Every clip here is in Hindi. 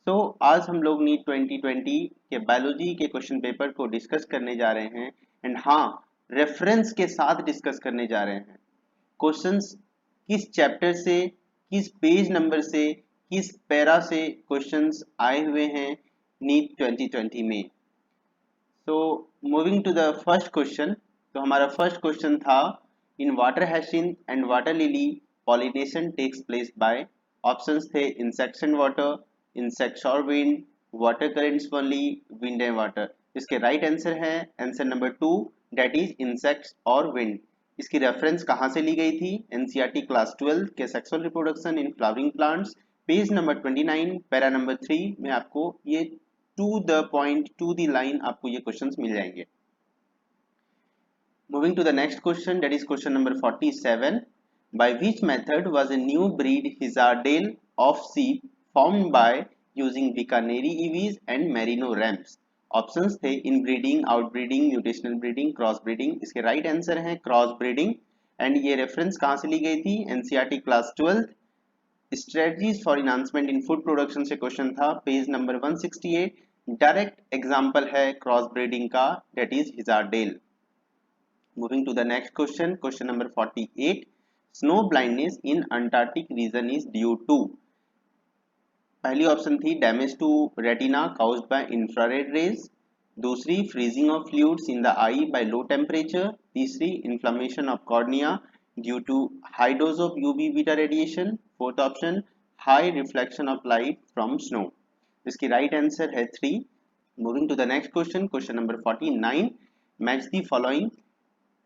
आज हम लोग नीट 2020 के बायोलॉजी के क्वेश्चन पेपर को डिस्कस करने जा रहे हैं एंड हाँ, रेफरेंस के साथ डिस्कस करने जा रहे हैं। क्वेश्चंस किस चैप्टर से, किस पेज नंबर से, किस पैरा से क्वेश्चंस आए हुए हैं नीट 2020 में। Moving to the first question, तो हमारा फर्स्ट क्वेश्चन था in water hyacinth and water lily pollination takes place by. Options थे इंसेक्ट्स एंड वाटर, इंसेक्ट्स और wind, water currents only, wind and water. इसके राइट आंसर है answer number 2, that is insects और विंड। इसकी रेफरेंस कहाँ से ली गई थी? एनसीईआरटी क्लास 12 के sexual reproduction in flowering plants, page number 29 para number 3 में आपको ये to the point, to the line आपको ये क्वेश्चंस मिल जाएंगे। Moving to the next question, that is question number 47. By which method was a new breed Hizardale of sheep formed by using Bicaneri EVs and Merino rams? Options थे inbreeding, outbreeding, mutational breeding, cross breeding. इसके राइट आंसर है क्रॉस ब्रीडिंग। एंड ये रेफरेंस कहाँ से ली गई थी? NCERT class 12 strategies for enhancement in food production से क्वेश्चन था, पेज नंबर 168। डायरेक्ट एग्जांपल है क्रॉस ब्रीडिंग का, that is Hisardale. Moving to the next question, question number 48. Snow blindness in Antarctic region is due to। पहली ऑप्शन थी damage to retina caused by infrared rays, दूसरी freezing of fluids in the eye by low temperature, तीसरी inflammation of cornea due to high dose of UV beta radiation, fourth option high reflection of light from snow। इसकी राइट आंसर है 3। Moving to the next question, question number 49. Match the following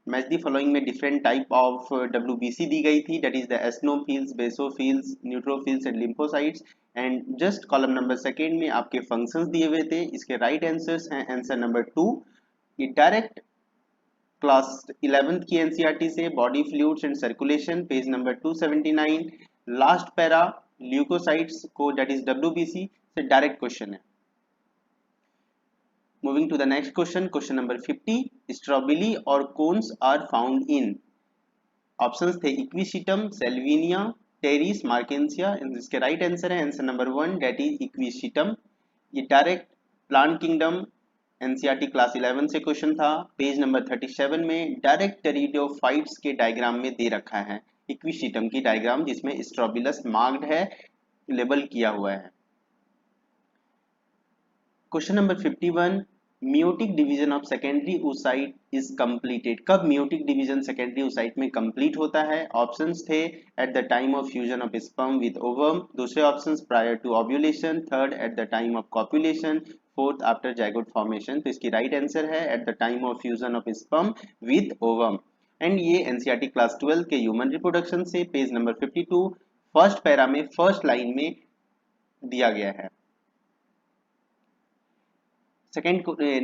में डिफरेंट टाइप ऑफ WBC दी गई थी, that is the eosinophils, basophils, neutrophils and lymphocytes. And just column number second में आपके फंक्शंस दिए हुए थे। इसके राइट आंसर्स हैं आंसर नंबर 2। ये डायरेक्ट क्लास 11th की एनसीईआरटी से, body fluids and circulation, page number 279, last para leucocytes को दैट इज WBC से डायरेक्ट क्वेश्चन है। Moving to the next question, question number 50. Strobili or cones are found in। Options थे इक्विशिटम, सेल्विनिया, टेरिस, मार्केंसिया। इसके राइट आंसर है आंसर नंबर 1, दैट इज इक्विशिटम। ये direct plant kingdom NCERT class 11 से क्वेश्चन था, पेज नंबर 37 में डायरेक्ट टेरिडोफाइट्स के डायग्राम में दे रखा है इक्विशिटम की डायग्राम, जिसमें स्ट्रोबिलस मार्क्ड है, लेबल किया हुआ है। Question number 51. Meiotic division of secondary oocyte is completed. कब मियोटिक डिवीजन सेकेंडरी oocyte में कंप्लीट होता है? ऑप्शंस थे at the time of fusion of sperm with ovum, दूसरे options prior to ovulation, third at the time of copulation, fourth after zygote formation. तो इसकी राइट आंसर है at the time of fusion of sperm with ovum. And ये एनसीईआरटी क्लास 12 के ह्यूमन रिप्रोडक्शन से, पेज नंबर 52 फर्स्ट पैरा में फर्स्ट लाइन में दिया गया है।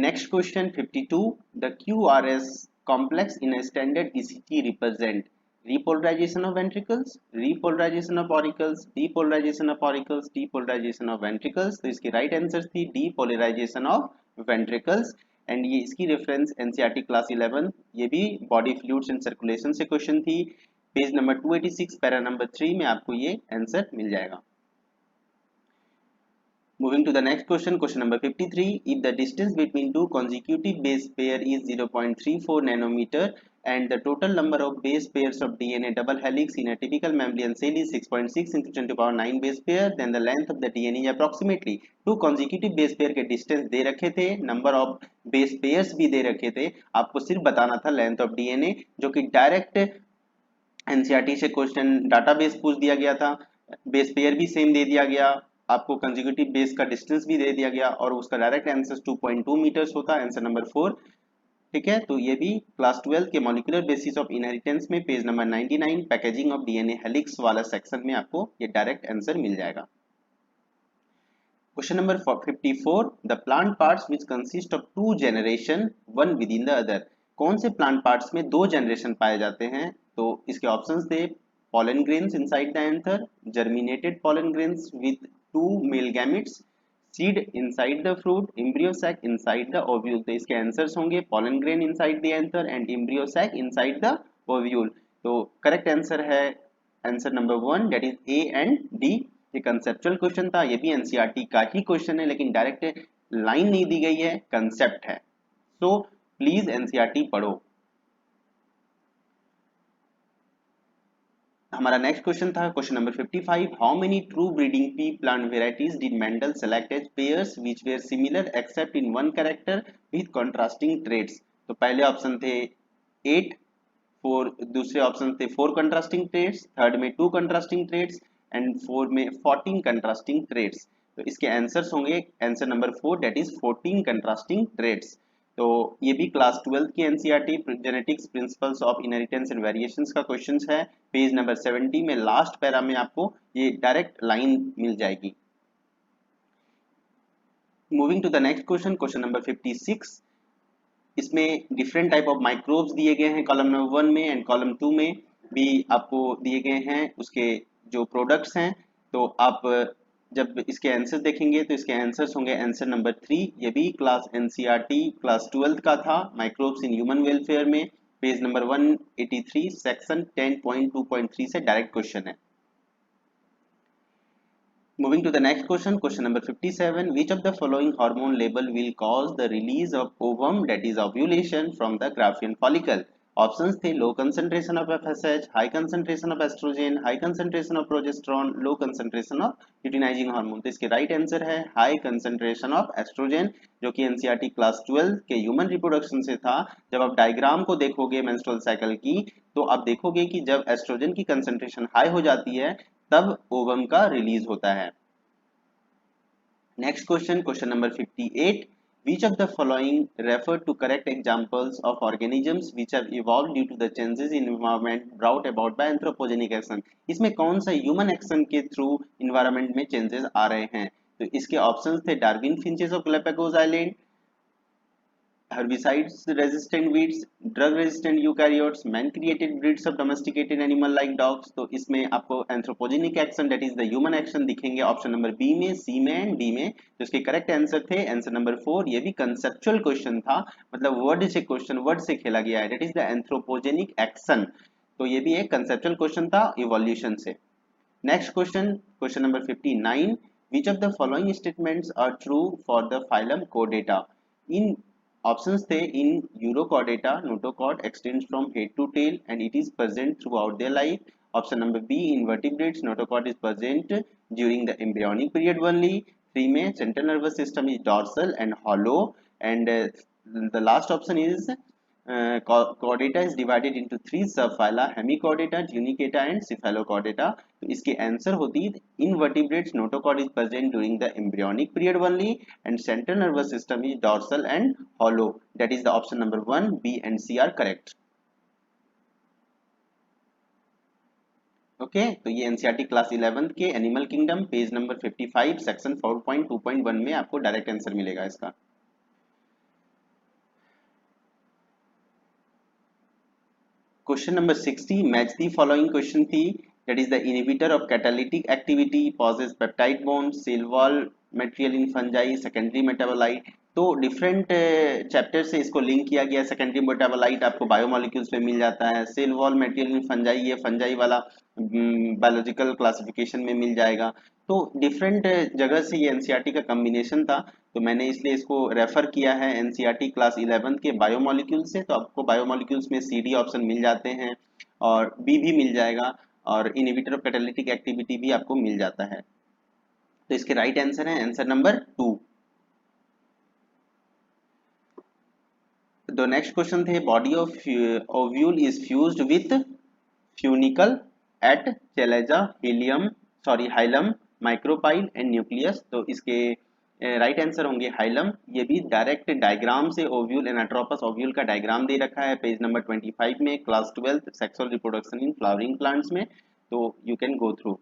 Next question 52. The QRS complex in a standard ECG represent repolarization of ventricles, repolarization of auricles, depolarization of auricles, depolarization of ventricles। तो इसकी राइट आंसर थी depolarization of ventricles। एंड ये इसकी रेफरेंस एनसीईआरटी क्लास 11, ये भी बॉडी फ्लूइड्स एंड सर्कुलेशन से क्वेश्चन थी, पेज नंबर 286 पैरा नंबर 3 में आपको ये आंसर मिल जाएगा। Moving to the next question, question number 53. If the distance between two consecutive base pair is 0.34 nanometer and the total number of base pairs of DNA double helix in a typical mammalian cell is 6.6 into 10 to the power 9 base pair, then the length of the DNA is approximately। two consecutive base pair के distance दे रखे थे, number of base pairs भी दे रखे थे, आपको सिर्फ बताना था length of DNA, जो कि डायरेक्ट एनसीईआरटी से क्वेश्चन डाटाबेस पूछ दिया गया था, बेस पेयर भी सेम दे दिया गया, आपको कंसेक्यूटिव बेस का डिस्टेंस भी दे दिया गया और उसका डायरेक्ट आंसर 2.2 मीटर्स होता है, आंसर नंबर 4। ठीक है, तो ये भी क्लास 12 के मॉलिक्यूलर बेसिस ऑफ इनहेरिटेंस में page number 99 packaging of DNA helix वाला सेक्शन में आपको ये डायरेक्ट आंसर मिल जाएगा। Question number 54. The plant parts which consist of two generation one within the other. कौन से प्लांट पार्ट्स में दो जनरेशन पाए जाते हैं? तो इसके ऑप्शंस थे pollen grains inside the anther, germinated pollen grains with two male gametes, seed inside the fruit, embryo sac inside the ovule। तो इसके आंसर्स होंगे pollen grain inside the anther and embryo sac inside the ovule। तो करेक्ट आंसर है answer number 1, that is A and D। ये कंसेप्चुअल क्वेश्चन था, ये भी एनसीईआरटी का ही क्वेश्चन है, लेकिन डायरेक्ट लाइन नहीं दी गई है, कंसेप्ट है। सो प्लीज एनसीईआरटी पढ़ो। हमारा नेक्स्ट क्वेश्चन था question number 55, how many true breeding pea plant varieties did Mendel select as pairs which were similar except in one character with contrasting traits. तो पहले ऑप्शन थे 8, फोर, दूसरे ऑप्शन थे 4 कंट्रास्टिंग ट्रेट्स, थर्ड में 2 कंट्रास्टिंग ट्रेट्स एंड फोर में 14 कंट्रास्टिंग ट्रेट्स। तो इसके आंसर्स होंगे answer number 4 that is 14 contrasting traits. तो ये भी क्लास 12 की NCERT genetics principles of inheritance and variations का क्वेश्चन है, पेज नंबर 70 में लास्ट पैरा में आपको ये डायरेक्ट लाइन मिल जाएगी। Moving to the next question, question number 56, इसमें डिफरेंट टाइप ऑफ माइक्रोब्स दिए गए हैं कॉलम नंबर 1 में एंड कॉलम 2 में भी आपको दिए गए हैं उसके जो प्रोडक्ट्स हैं। तो आप जब इसके आंसर देखेंगे तो इसके आंसर्स होंगे आंसर नंबर 3, ये भी क्लास एनसीईआरटी क्लास 12 का था, माइक्रोब्स इन ह्यूमन वेलफेयर में, पेज नंबर 183 सेक्शन 10.2.3 से डायरेक्ट क्वेश्चन है। Moving to the next question, question number 57. Which of the following hormone label will cause the release of ovum, that is ovulation, from the Graafian follicle? Options थे low concentration of FSH, high concentration of estrogen, high concentration of progesterone, low concentration of luteinizing hormone। तो इसके राइट आंसर है high concentration of estrogen, जो कि एनसीईआरटी क्लास 12 के ह्यूमन रिप्रोडक्शन से था। जब आप डायग्राम को देखोगे मेंस्ट्रुअल साइकिल की, तो आप देखोगे कि जब एस्ट्रोजन की कंसंट्रेशन हाई हो जाती है तब ओवम का रिलीज होता है। Next question, question number 58, which of the following refer to correct examples of organisms which have evolved due to the changes in environment brought about by anthropogenic action? इसमें कौन सा ह्यूमन एक्शन के थ्रू इन्वायरमेंट में चेंजेस आ रहे हैं? तो इसके ऑप्शंस थे Darwin finches of Galapagos island, herbicides resistant weeds, drug resistant eukaryotes, man created breeds of domesticated animal like dogs। तो इसमें आपको anthropogenic action that is the human action दिखेंगे ऑप्शन नंबर बी में, सी में एंड डी में। तो इसके करेक्ट आंसर थे आंसर नंबर 4, ये भी कंसेप्चुअल क्वेश्चन था, मतलब वर्ड से क्वेश्चन, वर्ड से खेला गया है, that is the anthropogenic action. तो ये भी एक कंसेप्चुअल क्वेश्चन था इवोल्यूशन से। Next question, question number 59, which of the following statements are true for the phylum Chordata? इन ऑप्शंस थे in Urochordata notochord extends from head to tail and it is present throughout their life। Option number B, in vertebrates notochord is present during the embryonic period only। 3 में central nervous system is dorsal and hollow and the last option is chordata is divided into 3 subphyla, hemichordata, tunicata and cephalochordata। तो इसके आंसर होती invertebrates notochord is present during the embryonic period only and central nervous system is dorsal and hollow, that is the option number 1, B and C are correct। Okay तो ये एनसीईआरटी क्लास 11 के animal kingdom page number 55 section 4.2.1 में आपको डायरेक्ट आंसर मिलेगा इसका। Question number 60, match the following question थी, that is the inhibitor of catalytic activity possess peptide bond, cell wall material in fungi, secondary metabolite। तो डिफरेंट चैप्टर से इसको लिंक किया गया। सेकेंडरी मेटाबोलाइट आपको बायोमोलिक्यूल्स में मिल जाता है, cell wall material in fungi, ये फंजाई वाला बायोलॉजिकल क्लासिफिकेशन में मिल जाएगा। तो डिफरेंट जगह से ये एनसीईआरटी का कॉम्बिनेशन था, तो मैंने इसलिए इसको रेफर किया है एनसीईआरटी क्लास 11 के बायोमोलिक्यूल से। तो आपको बायोमोलिक्यूल्स में सी डी ऑप्शन मिल जाते हैं और बी भी मिल जाएगा और इनहिबिटर ऑफ कैटालिटिक एक्टिविटी भी आपको मिल जाता है। तो इसके राइट आंसर है आंसर नंबर 2। तो नेक्स्ट क्वेश्चन थे, body of ovule is fused with funicle at chalaza helium sorry hilum micropyle and nucleus. तो इसके राइट आंसर होंगे हाइलम। ये भी डायरेक्ट डायग्राम से ओव्यूल एनाट्रोपस ओव्यूल का डायग्राम दे रखा है पेज नंबर 25 में, class 12 sexual reproduction in flowering plants में, तो you can go through.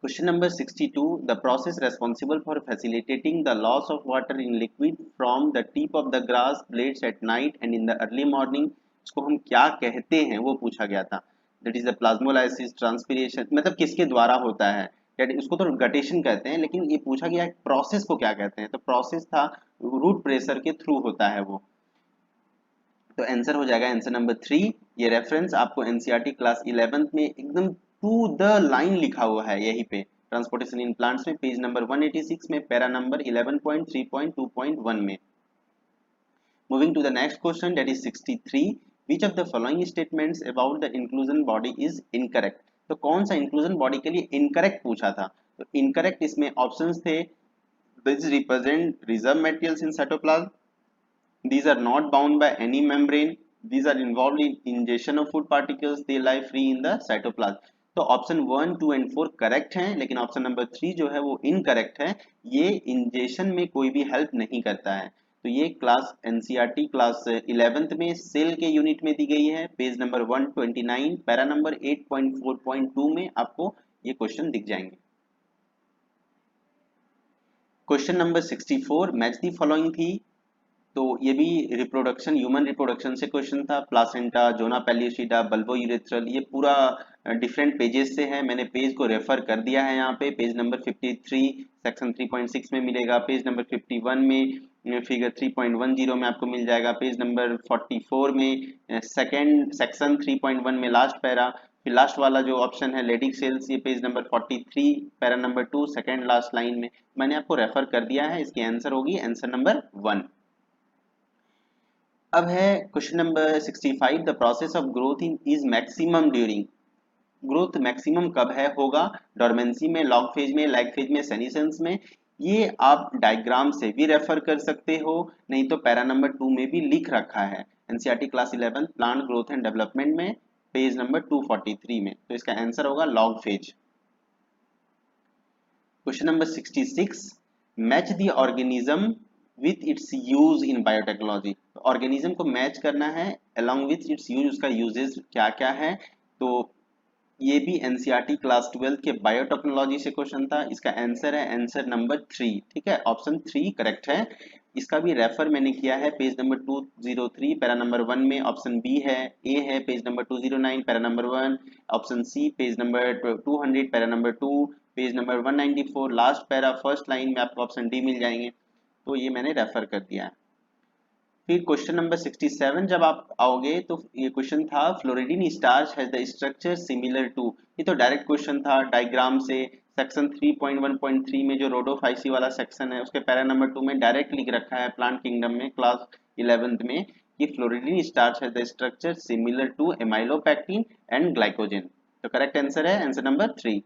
Question number 62, the process responsible for facilitating the loss of water in liquid from the tip of the grass blades at night and in the early morning, इसको हम क्या कहते हैं वो पूछा गया था। That is the plasmolysis, transpiration, मतलब किसके द्वारा होता है, उसको तो गटेशन कहते हैं, लेकिन ये पूछा गया प्रोसेस को क्या कहते हैं। तो प्रोसेस था रूट प्रेशर के थ्रू होता है वो। तो आंसर हो जाएगा आंसर नंबर 3। ये रेफरेंस आपको एनसीईआरटी क्लास 11 में एकदम टू द लाइन लिखा हुआ है यहीं पे ट्रांसपोर्टेशन इन प्लांट्स में पेज नंबर 186 में पैरा नंबर 11.3.2.1 में। Moving to the next question, that is 63. Which of the following statements about the inclusion body is incorrect? तो कौन सा inclusion body के लिए incorrect पूछा था? तो incorrect इसमें options थे, these represent reserve materials in cytoplasm, these are not bound by any membrane, these are involved in ingestion of food particles, they lie free in the cytoplasm. तो ऑप्शन 1, 2 एंड 4 करेक्ट हैं, लेकिन ऑप्शन नंबर 3 जो है वो इनकरेक्ट है। ये इंजेशन में कोई भी हेल्प नहीं करता है। तो ये क्लास एनसीईआरटी क्लास 11th में सेल के यूनिट में दी गई है, पेज नंबर 129 पैरा नंबर 8.4.2 में आपको ये क्वेश्चन दिख जाएंगे। Question number 64, match the following थी। तो ये भी रिप्रोडक्शन, ह्यूमन रिप्रोडक्शन से क्वेश्चन था। प्लासेंटा, जोना पेल्यूसिडा, बल्बो यूरेथ्रल, ये पूरा डिफरेंट पेजेस से है। मैंने पेज को रेफर कर दिया है यहाँ पे, पेज नंबर 53 सेक्शन 3.6 में मिलेगा, पेज नंबर 51 में फिगर 3.10 में आपको मिल जाएगा, पेज नंबर 44 में सेकेंड सेक्शन 3.1 में लास्ट पैरा, फिर लास्ट वाला जो ऑप्शन है लेडिक सेल्स, ये page number 43 para number 2 second last line में मैंने आपको रेफर कर दिया है। इसकी आंसर होगी आंसर नंबर 1। अब है question number 65, the process of growth in is maximum during. Growth maximum कब है होगा? डोरमेंसी में, लॉग फेज में, लैग फेज में, सेनिसेंस में। ये आप डायग्राम से भी रेफर कर सकते हो, नहीं तो पैरा नंबर 2 में भी लिख रखा है NCERT class 11 plant growth and development में पेज नंबर 243 में। तो इसका आंसर होगा log phase. Question number 66, match the organism with its use in biotechnology. Organism को मैच करना है अलॉन्ग विथ इट्स यूज, उसका यूजेस क्या क्या है। तो ये भी एनसीईआरटी क्लास 12 के बायोटेक्नोलॉजी से क्वेश्चन था। इसका आंसर है आंसर नंबर 3, ठीक है, ऑप्शन 3 करेक्ट है। इसका भी रेफर मैंने किया है पेज नंबर 203 पैरा नंबर 1 में, ऑप्शन बी है, ए है page number 209 para number 1, option C page number 200 para number 2, page number 194 last para first line में आपको ऑप्शन डी मिल जाएंगे। तो ये मैंने रेफर कर दिया है। फिर क्वेश्चन नंबर 67 जब आप आओगे तो ये क्वेश्चन था floridean starch has the structure similar to. ये तो डायरेक्ट क्वेश्चन था डायग्राम से। सेक्शन 3.1.3 में जो रोडोफाइसी वाला सेक्शन है उसके पैरा नंबर 2 में डायरेक्ट लिख रखा है प्लांट किंगडम में क्लास 11th में कि floridean starch has the structure similar to amylopectin and glycogen. तो करेक्ट आंसर है आंसर नंबर 3।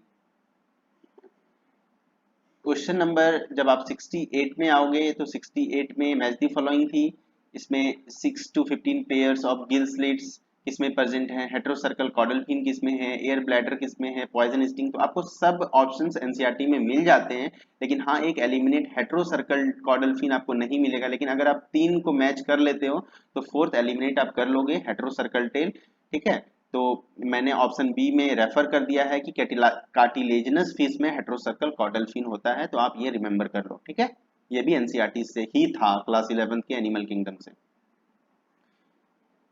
क्वेश्चन नंबर जब आप 68 में आओगे तो 68 में मैच दी फॉलोइंग थी। इसमें 6 to 15 pairs of gill slits किसमें प्रेजेंट है, हेट्रोसर्कल कॉर्डल फिन किसमें है, एयर ब्लैडर किसमें है, पॉइजन स्टिंग। तो आपको सब ऑप्शंस एनसीईआरटी में मिल जाते हैं, लेकिन हाँ एक एलिमिनेट हेट्रोसर्कल कॉर्डल फिन आपको नहीं मिलेगा। लेकिन अगर आप 3 को मैच कर लेते हो तो 4th एलिमिनेट आप कर लोगे हेट्रोसर्कल टेल, ठीक है। तो मैंने ऑप्शन बी में रेफर कर दिया है कि कार्टिलेजिनस फिश में हेट्रोसर्कल कॉर्डल फिन होता है, तो आप ये रिमेंबर कर लो, ठीक है। ये भी एनसीईआरटी से ही था क्लास 11 के एनिमल किंगडम से।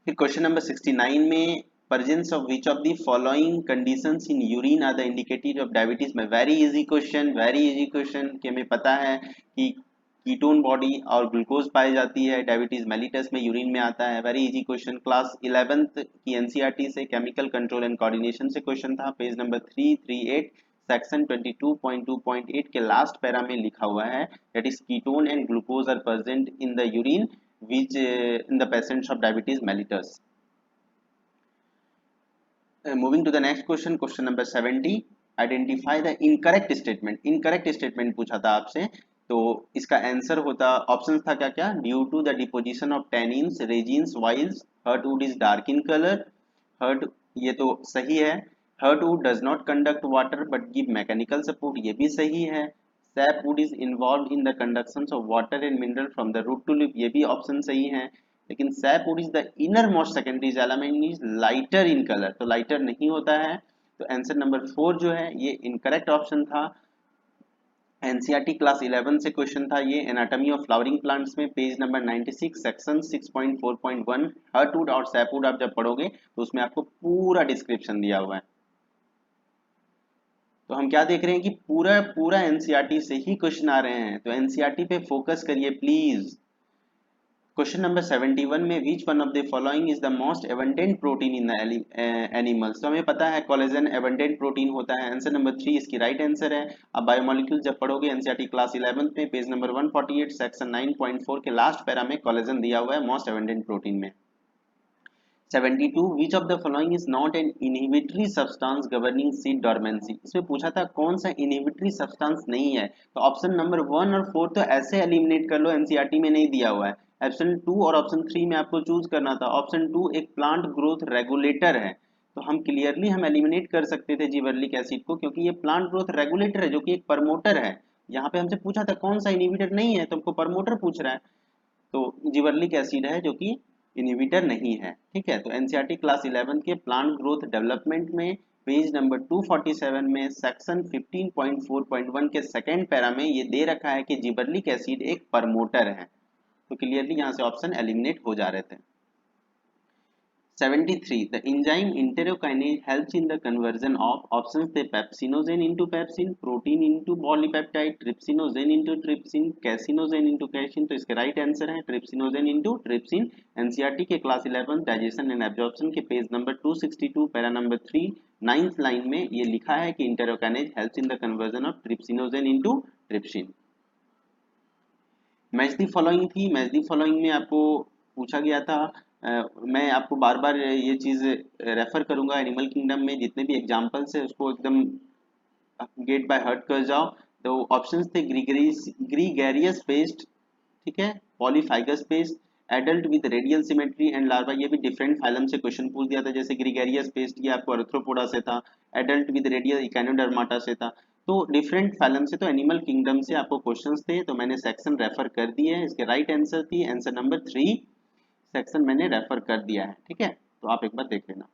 फिर क्वेश्चन नंबर 69 में presence of which of the following conditions in urine are the indicative of diabetes में वेरी इजी क्वेश्चन कि हमें पता है कि कीटोन बॉडी और ग्लूकोज पाई जाती है डायबिटीज मेलिटस में, यूरिन में आता है। Very easy question, class 11th की एनसीईआरटी से केमिकल कंट्रोल एंड कोऑर्डिनेशन से क्वेश्चन था, पेज नंबर 338 सेक्शन 22.2.8 के लास्ट पैरा में लिखा हुआ है that is ketone and glucose are present in the urine which in the patients of diabetes mellitus. Moving to the next question, question number 70, identify the incorrect statement। incorrect statement पूछा था आपसे, तो इसका आंसर होता ऑप्शन था क्या क्या, due to the deposition of tannins resins while heartwood is dark in colour. Heart ये तो सही है। Heartwood does not conduct water but give mechanical support, ये भी सही है। sapwood is involved in the conductions of water and mineral from the root to leaf, ये भी ऑप्शन सही है। लेकिन sapwood is the innermost secondary element is lighter in color, तो लाइटर नहीं होता है। तो आंसर नंबर 4 जो है ये इनकरेक्ट ऑप्शन था। एनसीईआरटी क्लास 11 से क्वेश्चन था ये, एनाटॉमी ऑफ फ्लावरिंग प्लांट्स में पेज नंबर 96 सेक्शन 6.4.1 हर्टवुड और सैपवुड आप जब पढ़ोगे तो उसमें आपको पूरा डिस्क्रिप्शन दिया हुआ है। तो हम क्या देख रहे हैं कि पूरा पूरा एनसीईआरटी से ही क्वेश्चन आ रहे हैं, तो एनसीईआरटी पे फोकस करिए प्लीज। क्वेश्चन नंबर 71 में which one of the following is the most abundant protein in the animals. तो हमें पता है कोलेजन एबंडेंट प्रोटीन होता है। आंसर नंबर 3 इसकी राइट आंसर है। अब बायोमोलिक्यूल जब पढ़ोगे एनसीईआरटी क्लास 11 में पेज नंबर 148 सेक्शन 9.4 के लास्ट पैरा में कोलेजन दिया हुआ है मोस्ट एबंडेंट प्रोटीन में। 72 which of the following is not an inhibitory substance governing seed dormancy। इसमें पूछा था कौन सा इनहिबिटरी सब्सटेंस नहीं है, तो ऑप्शन नंबर 1 और 4 तो ऐसे एलिमिनेट कर लो, एनसीईआरटी में नहीं दिया हुआ है। ऑप्शन 2 और ऑप्शन 3 में आपको चूज करना था। ऑप्शन 2 एक प्लांट ग्रोथ रेगुलेटर है, तो हम क्लियरली हम एलिमिनेट कर सकते थे जिबरेलिक एसिड को, क्योंकि ये प्लांट ग्रोथ रेगुलेटर है जो कि एक प्रमोटर है। यहाँ पे हमसे पूछा था कौन सा इनहिबिटर नहीं है, तो हमको प्रमोटर पूछ रहा है, तो जिबरेलिक एसिड है जो कि इनहिबिटर नहीं है। ठीक है, तो एनसीईआरटी क्लास 11 के प्लांट ग्रोथ डेवलपमेंट में पेज नंबर 247 में सेक्शन 15.4.1 के सेकेंड पैरा में ये दे रखा है कि जिबरेलिक एसिड एक प्रमोटर है, तो क्लियरली यहाँ से ऑप्शन एलिमिनेट हो जा रहे थे। 73 the enzyme enterokinase helps in the conversion of options थे pepsinogen into pepsin, protein into polypeptide, trypsinogen into trypsin, casinogen into casin। तो इसके राइट आंसर है trypsinogen into trypsin। एनसीईआरटी के क्लास 11 डाइजेशन एंड एब्जॉर्प्शन के page number 262 para number 3 ninth line में ये लिखा है कि enterokinase helps in the conversion of trypsinogen into trypsin। Match the following थी, मैच दी फॉलोइंग में आपको पूछा गया था, मैं आपको बार बार ये चीज रेफर करूंगा, एनिमल किंगडम में जितने भी एग्जांपल्स है उसको एकदम गेट बाय हर्ट कर जाओ। तो ऑप्शंस थे ग्रीगेरियस पेस्ट, ठीक है, polyphagous pest, adult with radial symmetry and larva, ये भी डिफरेंट फाइलम से क्वेश्चन पूछ दिया था, जैसे ग्रीगेरियस पेस्ट ये आपको अर्थ्रोपोडा से था, एडल्ट विद रेडियल इकोनोडर्माटा से था। तो डिफरेंट फाइलम से, तो एनिमल किंगडम से आपको क्वेश्चंस थे, तो मैंने सेक्शन रेफर कर दिए हैं। इसके राइट आंसर थी आंसर नंबर 3 सेक्शन मैंने रेफर कर दिया है। ठीक है, तो आप एक बार देख लेना।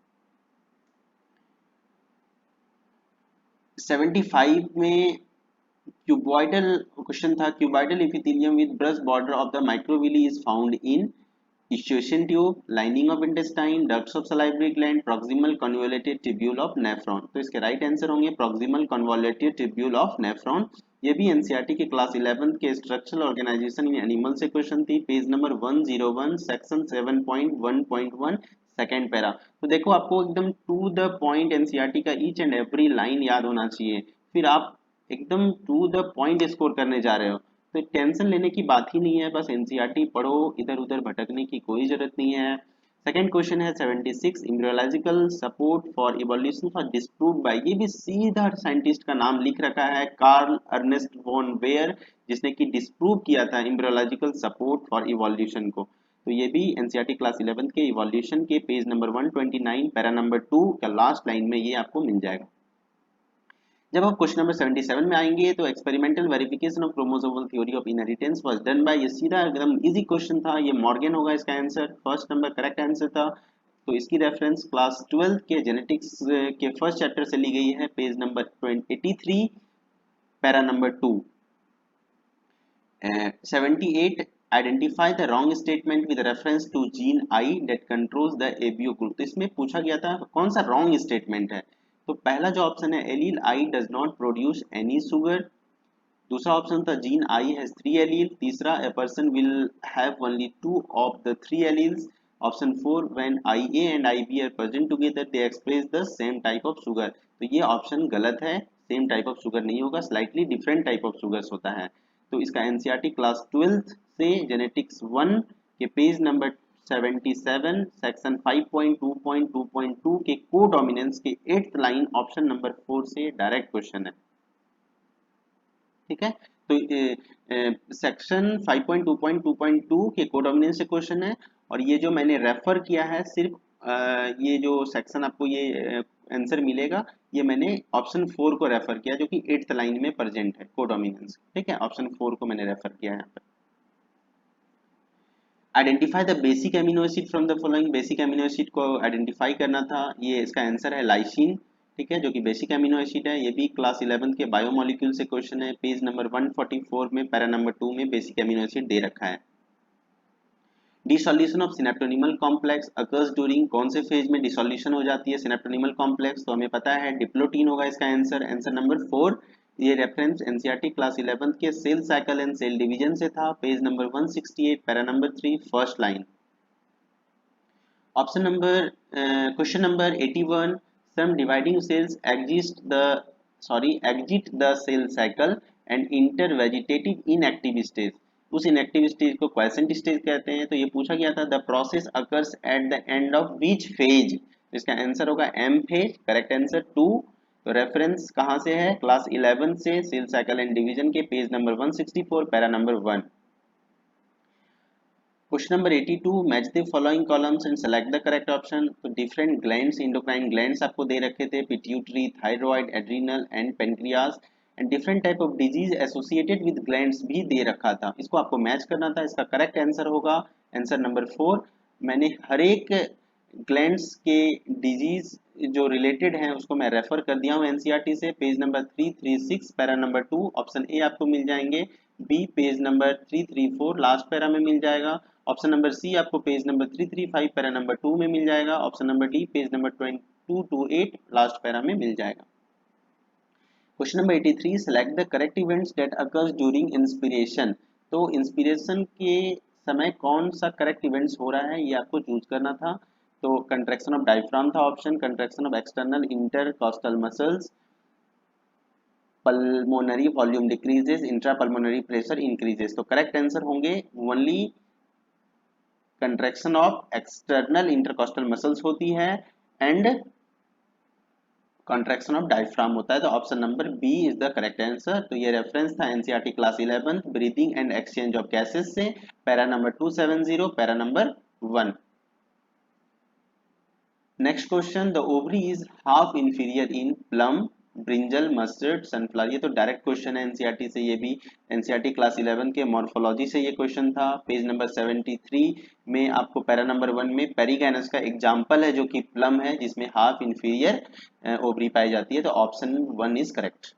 75 में क्यूबॉइडल क्वेश्चन था, cuboidal epithelium with brush border of the microvilli is found in eustachian tube, lining of intestine, ducts of salivary gland, proximal convoluted tubule of nephron. तो इसके राइट आंसर होंगे proximal convoluted tubule of nephron. ये भी एनसीईआरटी के क्लास 11 के स्ट्रक्चरल ऑर्गेनाइजेशन इन एनिमल से क्वेश्चन थी, page number 101 section 7.1.1 second para. तो देखो आपको एकदम टू द पॉइंट एनसीईआरटी का ईच एंड एवरी लाइन याद होना चाहिए, फिर आप एकदम टू द पॉइंट स्कोर करने जा रहे हो, तो टेंशन लेने की बात ही नहीं है, बस एनसीईआरटी पढ़ो, इधर उधर भटकने की कोई जरूरत नहीं है। सेकंड क्वेश्चन है 76 embryological support for evolution for disproved by, ये भी सीधा साइंटिस्ट का नाम लिख रखा है, कार्ल अर्नेस्ट वॉन बेयर, जिसने कि डिस्प्रूव किया था एम्ब्रियोलॉजिकल सपोर्ट फॉर इवोल्यूशन को। तो ये भी एनसीईआरटी क्लास 11 के इवोल्यूशन के पेज नंबर 129 पैरा नंबर 2 का लास्ट लाइन में ये आपको मिल जाएगा। जब आप क्वेश्चन नंबर 77 में आएंगे तो experimental verification of chromosomal theory of inheritance was done by, ये सीधा एकदम इजी क्वेश्चन था, ये मॉर्गन होगा इसका answer, first number correct answer था। तो इसकी रेफरेंस क्लास 12 के जेनेटिक्स के फर्स्ट चैप्टर से ली गई है, page number 83 para number 2। 78 identify the wrong statement with reference to gene I that controls the ABO group. तो इसमें पूछा गया था कौन सा रॉन्ग स्टेटमेंट है, तो पहला जो ऑप्शन है allele I does not produce any sugar, दूसरा ऑप्शन था जीन आई हैज 3 एलील, तीसरा a person will have only 2 of the 3 alleles, option 4 when I A and I B are present together they express the same type of sugar. तो ये ऑप्शन गलत है, सेम टाइप ऑफ शुगर नहीं होगा, slightly different type of sugars होता है। तो इसका एनसीईआरटी क्लास 12 से जेनेटिक्स 1 के पेज नंबर 77 सेक्शन 5.2.2.2 के कोडोमिनेंस के 8th लाइन ऑप्शन नंबर 4 से डायरेक्ट क्वेश्चन है। ठीक है, तो सेक्शन 5.2.2.2 के कोडोमिनेंस से क्वेश्चन है, और ये जो मैंने रेफर किया है सिर्फ ये जो सेक्शन आपको ये आंसर मिलेगा, ये मैंने ऑप्शन 4 को रेफर किया जो कि 8th लाइन में प्रेजेंट है कोडोमिनेंस। ठीक है, ऑप्शन 4 को मैंने रेफर किया है यहाँ पर। Identify the basic amino acid from the following, basic amino acid को आइडेंटिफाई करना था, ये इसका आंसर है लाइसिन। ठीक है, जो कि बेसिक एमिनो एसिड है, ये भी क्लास 11 के बायोमोलिक्यूल से क्वेश्चन है, पेज नंबर 144 में पैरा नंबर 2 में बेसिक एमिनो एसिड दे रखा है। Dissolution of synaptonemal complex occurs during, कौन से फेज में डिसोल्यूशन हो जाती है सिनेप्टोनिमल कॉम्प्लेक्स, तो हमें पता है डिप्लोटीन होगा इसका आंसर, आंसर नंबर 4। ये रेफरेंस एनसीईआरटी क्लास 11 के cell cycle and cell division से था, page number 168 para number 3 first line. Option number question number 81, some dividing cells exit the cell cycle and enter vegetative inactive stage। उस इनएक्टिव स्टेज को क्वाइसेंट स्टेज कहते हैं। तो ये पूछा गया था the process occurs at the end of which phase. इसका आंसर होगा एम फेज, करेक्ट आंसर 2। तो रेफरेंस कहाँ से है? क्लास 11 से, सेल साइकिल एंड डिवीजन के page number 164 para number 1। Question number 82, match the following columns and select the correct option. तो डिफरेंट ग्लैंड्स, इंडोक्राइन ग्लैंड्स आपको दे रखे थे, pituitary, thyroid, adrenal and pancreas, and different type of disease associated with glands भी दे रखा था। इसको आपको मैच करना था। इसका करेक्ट आंसर होगा आंसर नंबर 4। मैंने हर एक ग्लैंड्स के डिजीज जो रिलेटेड हैं उसको मैं रेफर कर दिया हूँ एनसीईआरटी से, page number 336 para number 2 option A आपको मिल जाएंगे, B page number 334 last para में मिल जाएगा, ऑप्शन नंबर सी आपको पेज नंबर 335 पैरा नंबर 2 में मिल जाएगा, option number D page number 228 last para में मिल जाएगा। Question number 83, select the correct events that occurs during inspiration. तो इंस्पिरेशन के समय कौन सा करेक्ट इवेंट्स हो रहा है ये आपको चूज करना था। तो कंट्रैक्शन ऑफ डायफ्राम था option, contraction of external intercostal muscles, pulmonary volume decreases, intrapulmonary pressure increases. तो करेक्ट आंसर होंगे only contraction of external intercostal muscles होती है एंड कॉन्ट्रैक्शन ऑफ डायफ्राम होता है। तो option number B is the correct answer. तो ये रेफरेंस था NCERT class 11 breathing and exchange of gases से, para number 270 para number 1। Next question, the ovary is half inferior in plum, brinjal, mustard, sunflower. ये तो डायरेक्ट क्वेश्चन है एनसीईआरटी से, ये भी एनसीईआरटी क्लास 11 के मॉर्फोलॉजी से ये क्वेश्चन था। पेज नंबर 73 में आपको पैरा नंबर 1 में पेरिगैनस का एग्जांपल है जो कि प्लम है जिसमें हाफ इंफीरियर ओवरी पाई जाती है। तो option 1 is correct.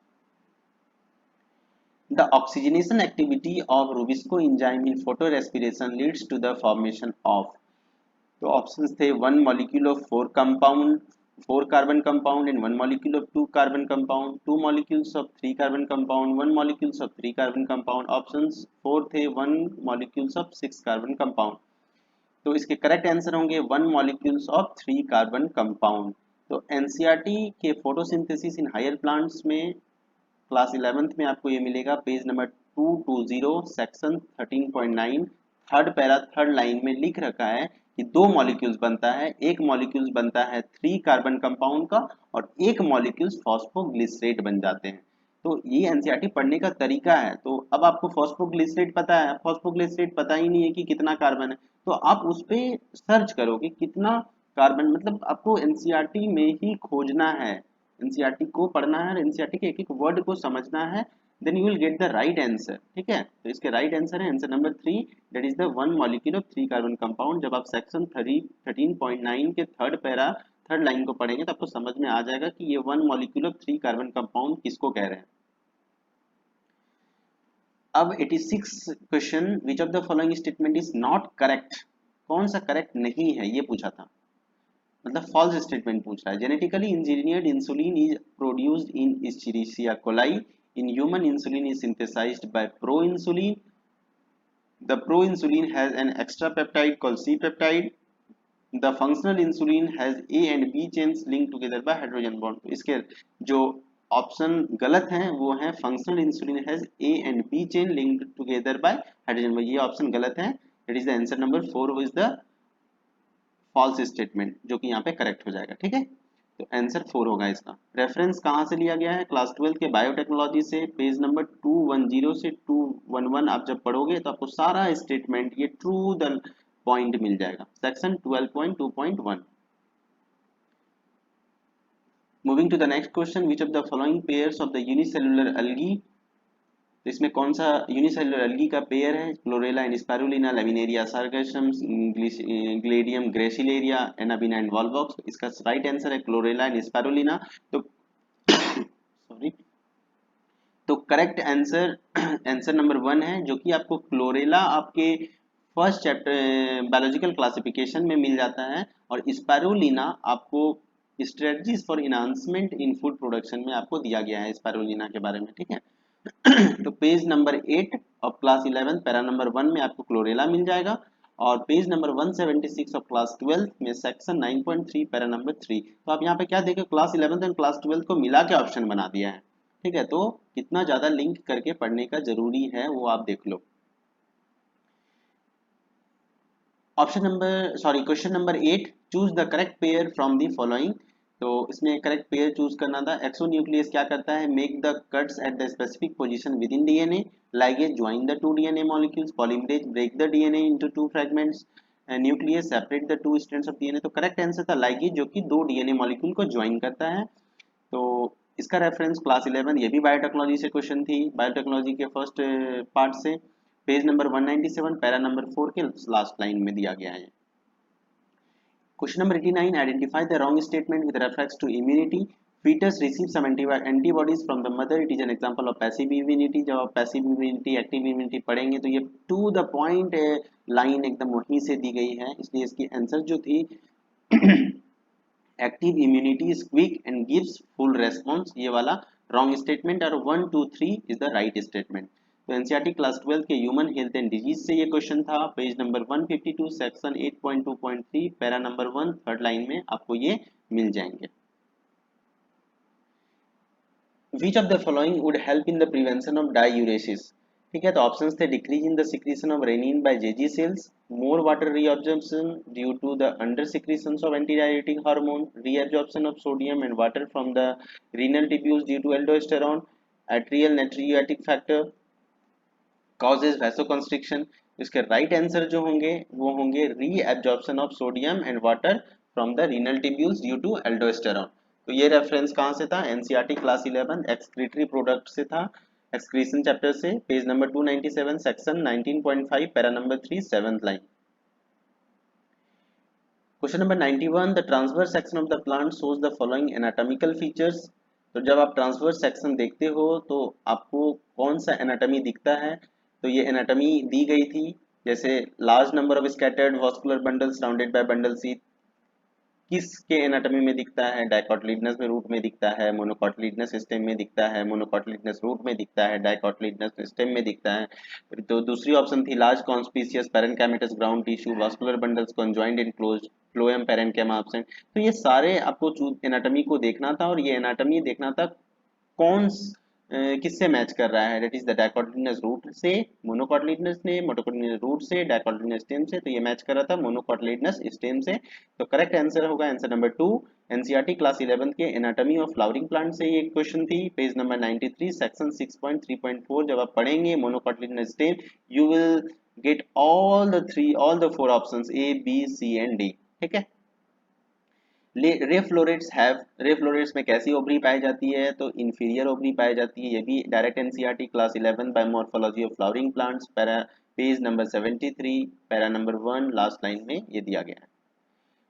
The oxygenation activity of rubisco enzyme in photorespiration leads to the formation of. तो ऑप्शंस थे 1 molecule of 4 carbon compound and 1 molecule of 2 carbon compound, 2 molecules of 3 carbon compound, 1 molecules of 3 carbon compound. Options 4 थे 1 मॉलिक्यूल्स ऑफ 6 कार्बन कंपाउंड। तो इसके करेक्ट आंसर होंगे 1 मॉलिक्यूल्स ऑफ 3 कार्बन कंपाउंड। तो एनसीईआरटी के फोटोसिंथेसिस इन हायर प्लांट्स में क्लास 11th में आपको ये मिलेगा, page number 220 section 13.9 third para third line में लिख रखा है कि 2 मॉलिक्यूल्स बनता है, एक मॉलिक्यूल्स बनता है 3 कार्बन कंपाउंड का और एक मॉलिक्यूल्स फॉस्फोग्लिसरेट बन जाते हैं। तो ये एनसीईआरटी पढ़ने का तरीका है। तो अब आपको फॉस्फोग्लिसरेट पता है, फॉस्फोग्लिसरेट पता ही नहीं है कि कितना कार्बन है, तो आप उस पे सर्च करोगे कितना कार्बन, मतलब आपको एनसीईआरटी में ही खोजना है, एनसीईआरटी को पढ़ना है और एनसीईआरटी के एक एक वर्ड को समझना है, then you will get the right answer. ठीक है, तो इसके राइट आंसर है answer number 3, that is the 1 molecule of 3 carbon compound. जब आप सेक्शन 13.9 के थर्ड पैरा थर्ड लाइन को पढ़ेंगे तो आपको समझ में आ जाएगा कि ये 1 मॉलिक्यूल ऑफ 3 कार्बन कंपाउंड किसको कह रहे हैं। अब 86 question, which of the following statement is not correct. कौन सा करेक्ट नहीं है ये पूछा था, मतलब फॉल्स स्टेटमेंट पूछ रहा है। Genetically engineered insulin is produced in Escherichia coli, in human insulin is synthesised by pro insulin, the pro insulin has an extra peptide called C peptide, the functional insulin has A and B chains link together by hydrogen bond. तो इसके जो ऑप्शन गलत हैं वो हैं functional insulin has A and B chain linked together by hydrogen bond, ये ऑप्शन गलत है। It is the answer number 4 is the false statement जो कि यहाँ पे करेक्ट हो जाएगा। ठीक है, तो आंसर 4 होगा इसका। रेफरेंस कहाँ से लिया गया है, क्लास 12 के बायोटेक्नोलॉजी से, पेज नंबर 210 से 211 आप जब पढ़ोगे तो आपको सारा स्टेटमेंट ये ट्रू द पॉइंट मिल जाएगा, section 12.2.1। Moving to the next question, which of the following pairs of the unicellular algae. तो इसमें कौन सा यूनिसेलुलर एल्गी का पेयर है, Chlorella and Spirulina, Laminaria Sargassum, Gelidium Gracilaria, Anabaena and Volvox. इसका राइट आंसर है क्लोरेला एंड स्पाइरुलिना। तो सॉरी, तो करेक्ट आंसर आंसर नंबर 1 है, जो कि आपको क्लोरेला आपके फर्स्ट चैप्टर बायोलॉजिकल क्लासिफिकेशन में मिल जाता है और स्पाइरुलिना आपको strategies for enhancement in food production में आपको दिया गया है स्पाइरुलिना के बारे में, ठीक है। तो page number 8 of class 11 para number 1 में आपको क्लोरेला मिल जाएगा, और पेज नंबर 176 ऑफ क्लास 12 में सेक्शन 9.3 पैरा नंबर 3। तो आप यहाँ पे क्या देखें, क्लास 11 एंड क्लास 12 को मिला के ऑप्शन बना दिया है, ठीक है। तो कितना ज्यादा लिंक करके पढ़ने का जरूरी है वो आप देख लो। Option number question number 8, choose the correct pair from the following. तो इसमें करेक्ट पेयर चूज करना था। एक्सोन्यूक्लियस क्या करता है, make the cuts at the specific position within DNA, ligase join the two DNA molecules, polymerase break the DNA into two fragments, nuclease separate the two strands of DNA. तो करेक्ट आंसर था लाइगेज, जो कि दो डीएनए मॉलिक्यूल को ज्वाइन करता है। तो इसका रेफरेंस क्लास 11, ये भी बायोटेक्नोलॉजी से क्वेश्चन थी, बायोटेक्नोलॉजी के फर्स्ट पार्ट से, पेज नंबर 197 पैरा नंबर 4 के लास्ट लाइन में दिया गया है। Question number 89, identify the wrong statement with reference to immunity. fetus receives some antibodies from the mother, it is an example of passive immunity। जब आप passive immunity एक्टिव immunity पढ़ेंगे तो ये टू द पॉइंट लाइन एकदम वहीं से दी गई है, इसलिए इसकी आंसर जो थी active immunity is quick and gives full response, ये वाला रॉन्ग स्टेटमेंट, और 1 2 3 इज द राइट स्टेटमेंट। तो एनसीईआरटी क्लास 12 के ह्यूमन हेल्थ एंड डिजीज से ये क्वेश्चन था, page number 152 section 8.2.3 para number 1 third line में आपको ये मिल जाएंगे। Which of the following would help in the prevention of diuresis? ठीक है, तो ऑप्शंस थे decrease in the secretion of renin by JG cells, more water reabsorption due to the under secretion of antidiuretic hormone, reabsorption of sodium and water from the renal tubules due to aldosterone, atrial natriuretic factor causes vasoconstriction. इसके राइट आंसर जो होंगे वो होंगे reabsorption of sodium and water from the renal tubules due to aldosterone. तो ये रेफरेंस कहाँ से था, एनसीईआरटी क्लास 11 एक्सक्रीटरी प्रोडक्ट से था, एक्सक्रीशन चैप्टर से, page number 297 section 19.5 para number 3 seventh line. Question number 91, the transverse section of the plant shows the following anatomical features. तो जब आप ट्रांसवर्स सेक्शन देखते हो तो आपको कौन सा एनाटॉमी दिखता है, तो ये एनाटॉमी दी गई थी, जैसे large number of scattered vascular bundles surrounded by bundle sheath, किसके एनाटॉमी में दिखता है, डाइकोटिलिडनस में रूट में दिखता है, मोनोकोटिलिडनस स्टेम में दिखता है, मोनोकोटिलिडनस रूट में दिखता है, डाइकोटिलिडनस स्टेम में दिखता है। तो दूसरी ऑप्शन थी large conspicuous parenchymatous ground tissue vascular bundles conjoint and closed phloem parenchyma absent. तो ये सारे आपको एनाटॉमी को देखना था, और ये एनाटॉमी देखना था कौन किससे मैच कर रहा है, that is the dicotyledonous root से, मोनोकोटिलिडनस ने मोनोकोटिलिडनस रूट से, डाइकोटिलिडनस स्टेम से, तो ये मैच कर रहा था मोनोकोटिलिडनस स्टेम से। तो करेक्ट आंसर होगा आंसर नंबर 2। एनसीईआरटी क्लास 11 के एनाटॉमी ऑफ फ्लावरिंग प्लांट से ये क्वेश्चन थी, पेज नंबर 93 सेक्शन 6.3.4। जब आप पढ़ेंगे monocotyledonous stem, you will get all the four options A B C and D, ठीक है। रे फ्लोरेट्स में कैसी ओवरी पाई जाती है, तो इंफीरियर ओवरी पाई जाती है, ये भी direct NCERT class 11 by morphology of flowering plants para page number 73 para number 1 last line में ये दिया गया है।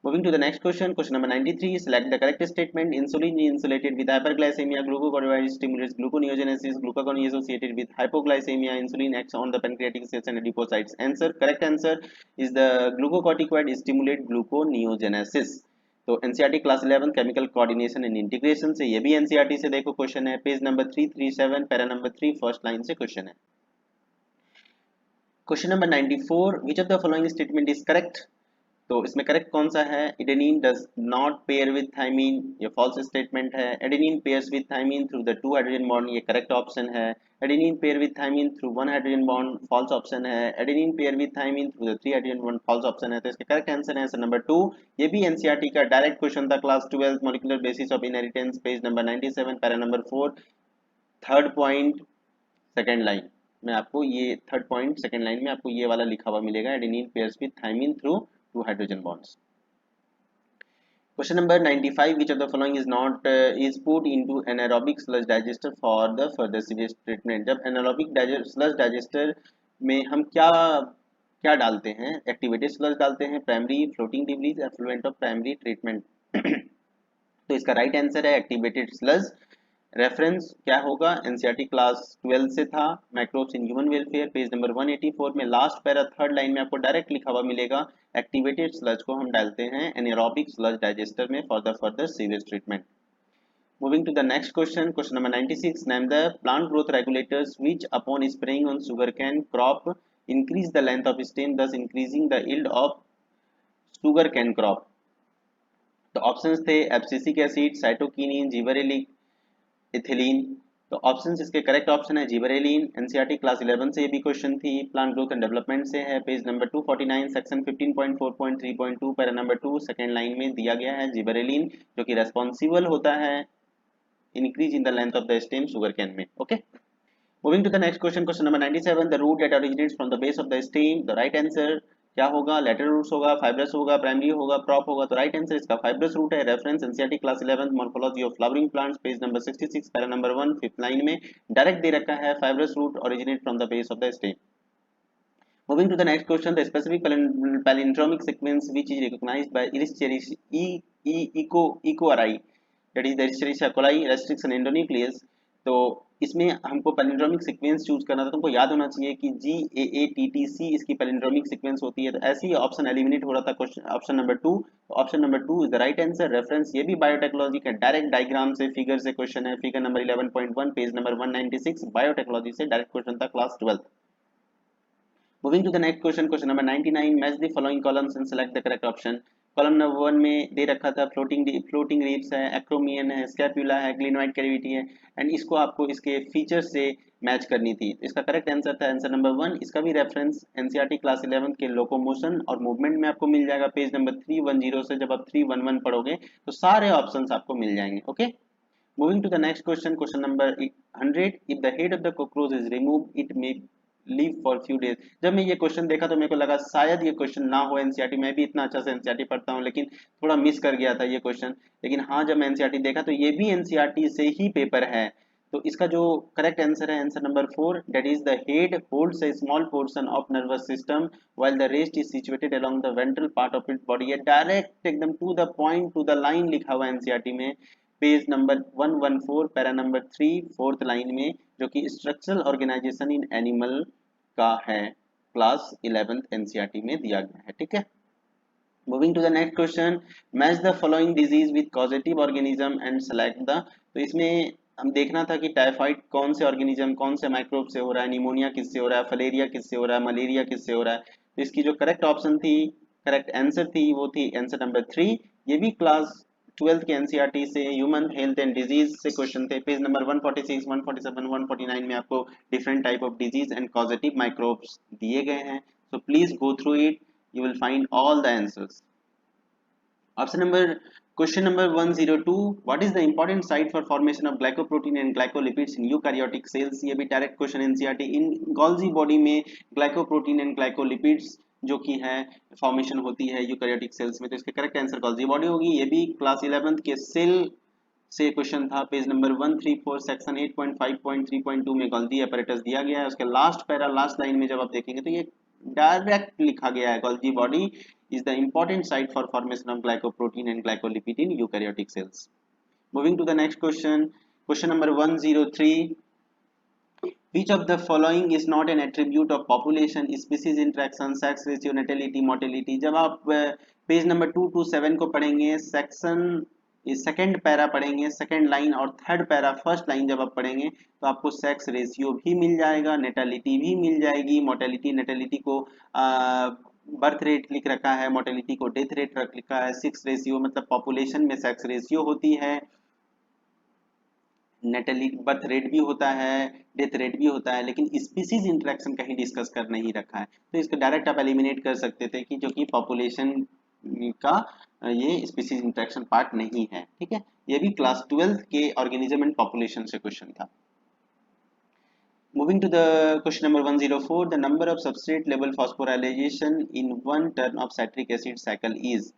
Moving to the next question, question number 93, select the correct statement, insulin is insulated with hyperglycemia, glucocorticoid stimulates gluconeogenesis, glucagon is associated with hypoglycemia, insulin acts on the pancreatic cells and adipocytes. Answer, correct answer is the glucocorticoid stimulate gluconeogenesis। तो NCERT class 11 chemical coordination and integration से, ये भी एनसीईआरटी से देखो क्वेश्चन है, page number 337 para number 3 first line से क्वेश्चन है। Question number 94, which of the following statement is correct. तो इसमें करेक्ट कौन सा है, adenine does not pair with thymine, ये फॉल्स स्टेटमेंट है। Adenine pairs with thymine through the 2 hydrogen bond, ये करेक्ट ऑप्शन है। Adenine pair with thymine through 1 hydrogen bond, false option है। Adenine pair with thymine through the 3 hydrogen bond, false option है। तो इसका करेक्ट आंसर है आंसर नंबर 2। ये भी एनसीईआरटी का डायरेक्ट क्वेश्चन था, class 12 molecular basis of inheritance, page number 97 para number 4 third point second line में आपको ये थर्ड पॉइंट सेकंड लाइन में आपको ये वाला लिखा हुआ मिलेगा, adenine pairs with thymine through 2 hydrogen bonds. Question number 95, which of the following is not is put into anaerobic sludge digester for the further sewage treatment। जब anaerobic sludge digester में हम क्या क्या डालते हैं, एक्टिवेटेड स्लज डालते हैं, primary floating debris, effluent of primary treatment. तो इसका राइट आंसर है एक्टिवेटेड स्लज। रेफरेंस क्या होगा, एनसीईआरटी क्लास 12 से था, microbes in human welfare, page number 184 में लास्ट पैरा थर्ड लाइन में आपको डायरेक्ट लिखा हुआ मिलेगा, एक्टिवेटेड स्लज को हम डालते हैं एनारोबिक स्लज डाइजेस्टर में for the further severe treatment. Moving to the next question, question number 96. Name the plant growth regulators which, upon spraying on sugarcane crop, increase the length of stem, thus increasing the yield of sugarcane crop. तो ऑप्शंस थे abscisic acid, cytokinin, gibberellic, ethylene. तो ऑप्शंस इसके करेक्ट ऑप्शन है जिबरेलिन। एनसीईआरटी क्लास 11 से ये भी क्वेश्चन थी, प्लांट ग्रोथ एंड डेवलपमेंट से है, page number 249 section 15.4.3.2 para number 2 second line में दिया गया है जिबरेलिन, जो कि रेस्पॉन्सिबल होता है increase in the length of the stem sugarcane में। okay, moving to the next question, question number 97. The root that originates from the base of the stem, the right answer क्या होगा, लेटरल रूट्स होगा, फाइब्रस होगा, प्राइमरी होगा, प्रॉप होगा। तो राइट आंसर इसका फाइब्रस रूट है। Reference NCERT class 11 morphology of flowering plants, page number 66 para number 1 fifth line में डायरेक्ट दे रखा है, fibrous root originate from the base of the stem. Moving to the next question, the specific palindromic sequence which is recognized by Ecoari, that is the Escherichia coli restriction endonuclease। तो इसमें हमको पैलिंड्रोमिक सीक्वेंस चूज करना था, तुमको याद होना चाहिए कि GAATTC इसकी पैलिंड्रोमिक सीक्वेंस होती है। तो ऐसे ही ऑप्शन एलिमिनेट हो रहा था question option number 2। Option number 2 is the right answer. Reference ये भी बायोटेक्नोलॉजी का डायरेक्ट डायग्राम से फिगर से क्वेश्चन है, figure number 11.1 page number 196 biotechnology से डायरेक्ट क्वेश्चन था class 12। Moving to the next question, question number 99. Match the following columns and select the correct option. Column number 1 में दे रखा था फ्लोटिंग रिब्स है, एक्रोमियन है, स्कैपुला है, ग्लिनोइड कैविटी है, एंड इसको आपको इसके फीचर से मैच करनी थी। इसका करेक्ट आंसर था आंसर नंबर 1। इसका भी रेफरेंस एनसीईआरटी क्लास 11 के लोकोमोशन और मूवमेंट में आपको मिल जाएगा, पेज नंबर 310 से जब आप 311 पढ़ोगे तो सारे ऑप्शंस आपको मिल जाएंगे। Okay, moving to the next question, question number 100। If the head of the cockroach is removed it may live for few days. जब मैं ये क्वेश्चन देखा तो मेरे को लगा शायद ये क्वेश्चन ना हो एनसीईआरटी, मैं भी इतना अच्छा से एनसीईआरटी पढ़ता हूँ लेकिन थोड़ा मिस कर गया था ये क्वेश्चन। लेकिन हाँ, जब मैं एनसीईआरटी देखा तो ये भी एनसीईआरटी से ही पेपर है। तो इसका जो करेक्ट आंसर है answer number 4, that is the head holds a small portion of nervous system while the rest is situated along the ventral part of its body. ये डायरेक्ट एकदम to the point to the line लिखा हुआ है एनसीईआरटी में, page number 114 para number 3 fourth line में, जो कि स्ट्रक्चरल ऑर्गेनाइजेशन इन एनिमल का है, क्लास 11 एनसीईआरटी में दिया गया है। ठीक है, moving to the next question, match the following disease with causative organism and select the. तो इसमें हम देखना था कि टाइफाइड कौन से ऑर्गेनिज्म कौन से माइक्रोब से हो रहा है, निमोनिया किससे हो रहा है, फलेरिया किससे हो रहा है, मलेरिया किससे हो रहा है। तो इसकी जो करेक्ट ऑप्शन थी, करेक्ट आंसर थी, वो थी आंसर नंबर 3। ये भी क्लास 12 के एनसीईआरटी से ह्यूमन हेल्थ एंड डिजीज से क्वेश्चन थे, पेज नंबर 146 147 149 में आपको different type of disease and causative microbes दिए गए हैं। So please go through it, you will find all the answers. Option number, question number 102, what is the important site for formation of glycoprotein and glycolipids in eukaryotic cells। ये भी डायरेक्ट क्वेश्चन एनसीईआरटी। इन गोल्जी बॉडी में ग्लाइकोप्रोटीन एंड ग्लाइकोलिपिड्स जो कि है फॉर्मेशन होती है यूकैरियोटिक सेल्स में। तो इसके करेक्ट आंसर गोल्जी बॉडी होगी। ये भी क्लास 11 के सेल से क्वेश्चन था, पेज नंबर 134 सेक्शन 8.5.3.2 में गोल्जी apparatus दिया गया है। उसके लास्ट पैरा लास्ट लाइन में जब आप देखेंगे तो ये डायरेक्ट लिखा गया है, Golgi body is the important site for formation of glycoprotein and glycolipid in eukaryotic cells. Moving to the next question, question number 103, which of the following is not an attribute of population, species interaction, sex ratio, natality, mortality। जब आप पेज नंबर 227 को पढ़ेंगे, सेक्शन सेकेंड पैरा पढ़ेंगे, सेकेंड लाइन और थर्ड पैरा फर्स्ट लाइन जब आप पढ़ेंगे तो आपको सेक्स रेशियो भी मिल जाएगा, नेटालिटी भी मिल जाएगी। मोर्टेलिटी नेटालिटी को बर्थ रेट लिख रखा है, मोर्टेलिटी को डेथ रेट रख लिखा है। सेक्स रेशियो मतलब पॉपुलेशन में सेक्स रेशियो होती है, नेटली बर्थ रेट भी होता है, डेथ रेट भी होता है, लेकिन स्पीसीज इंटरेक्शन कहीं डिस्कस कर नहीं रखा है। तो इसको डायरेक्ट आप एलिमिनेट कर सकते थे कि जो कि पॉपुलेशन का ये स्पीसीज इंटरेक्शन पार्ट नहीं है। ठीक है, ये भी क्लास 12 के ऑर्गेनिज्म एंड पॉपुलेशन से क्वेश्चन था। Moving to the question number 104, the number of substrate level phosphorylation in one turn of citric acid cycle is।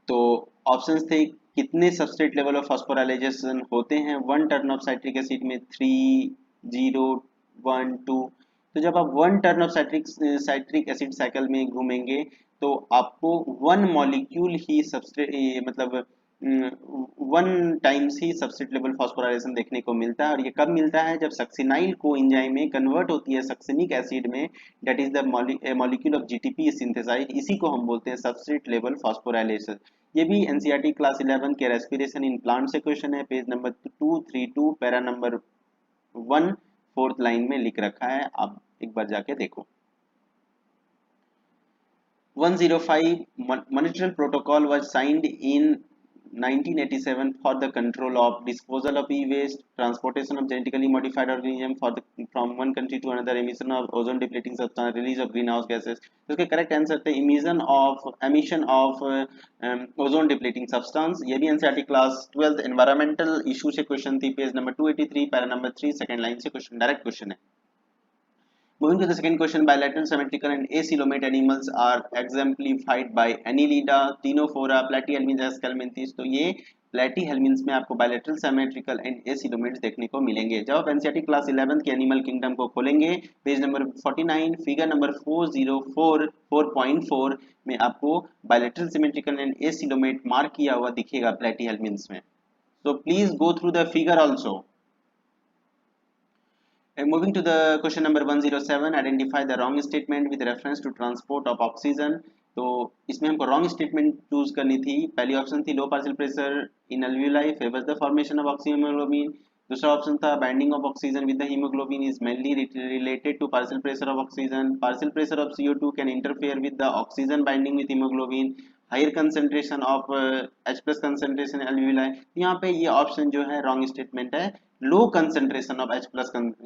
तो ऑप्शंस थे कितने सबस्ट्रेट लेवल ऑफ फॉस्फोराइलेशन होते हैं one turn off citric acid में, 3, 0, 1, 2। तो जब आप one turn off citric acid cycle में घूमेंगे तो आपको वन मॉलिक्यूल ही सबस्ट्रेट मतलब वन टाइम्स ही सब्स्टिट्यूटेबल फॉस्फोराइलेशन देखने को मिलता है। और ये कब मिलता है? जब सक्सिनाइल को एंजाइम में कन्वर्ट होती है सक्सिनिक एसिड में, that is the molecule of GTP synthesize, इसी को हम बोलते हैं सब्स्ट्रेट लेवल फॉस्फोराइलेशन। ये भी एनसीईआरटी क्लास 11 के रेस्पिरेशन इन प्लांट से क्वेश्चन है, page number 232 para number 1 fourth line में लिख रखा है, आप एक बार जाके देखो। 105 Montreal Protocol was signed in 1987 for the control of disposal of e-waste, transportation of genetically modified organism from one country to another, emission of ozone depleting substance, release of greenhouse gases। तो इसके करेक्ट आंसर थे emission of ozone depleting substance। ये भी एनसीईआरटी क्लास 12 एनवायरमेंटल इशू से क्वेश्चन थी, page number 283 para number 3 second line से क्वेश्चन, डायरेक्ट क्वेश्चन है। Moving to the second question, bilateral symmetrical and acoelomate animals are exemplified by Annelida, Ctenophora, Platyhelminth, Escalminthis। तो ये प्लेटीहेल्मिन्स में आपको बायलैटरल सिमेट्रिकल एंड एसिलोमेट्स देखने को मिलेंगे। जब आप एनसीईआरटी क्लास 11 के एनिमल किंगडम को खोलेंगे, पेज नंबर 49 फिगर नंबर 404.4 में आपको bilateral symmetrical and acoelomate mark किया हुआ दिखेगा प्लेटीहेल्मिन्स में। So please go through the figure also। And moving to the question number 107, identify the wrong statement with reference to transport of oxygen। तो इसमें हमको रॉन्ग स्टेटमेंट चूज करनी थी। पहली ऑप्शन थी low partial pressure in alveoli favours the formation of oxyhaemoglobin. दूसरा ऑप्शन था binding of oxygen with the haemoglobin is mainly related to partial pressure of oxygen. Partial pressure of CO2 can interfere with the oxygen binding with haemoglobin. Higher concentration of H+ concentration alveoli. यहाँ पे ये ऑप्शन जो है रॉन्ग स्टेटमेंट है। Low concentration of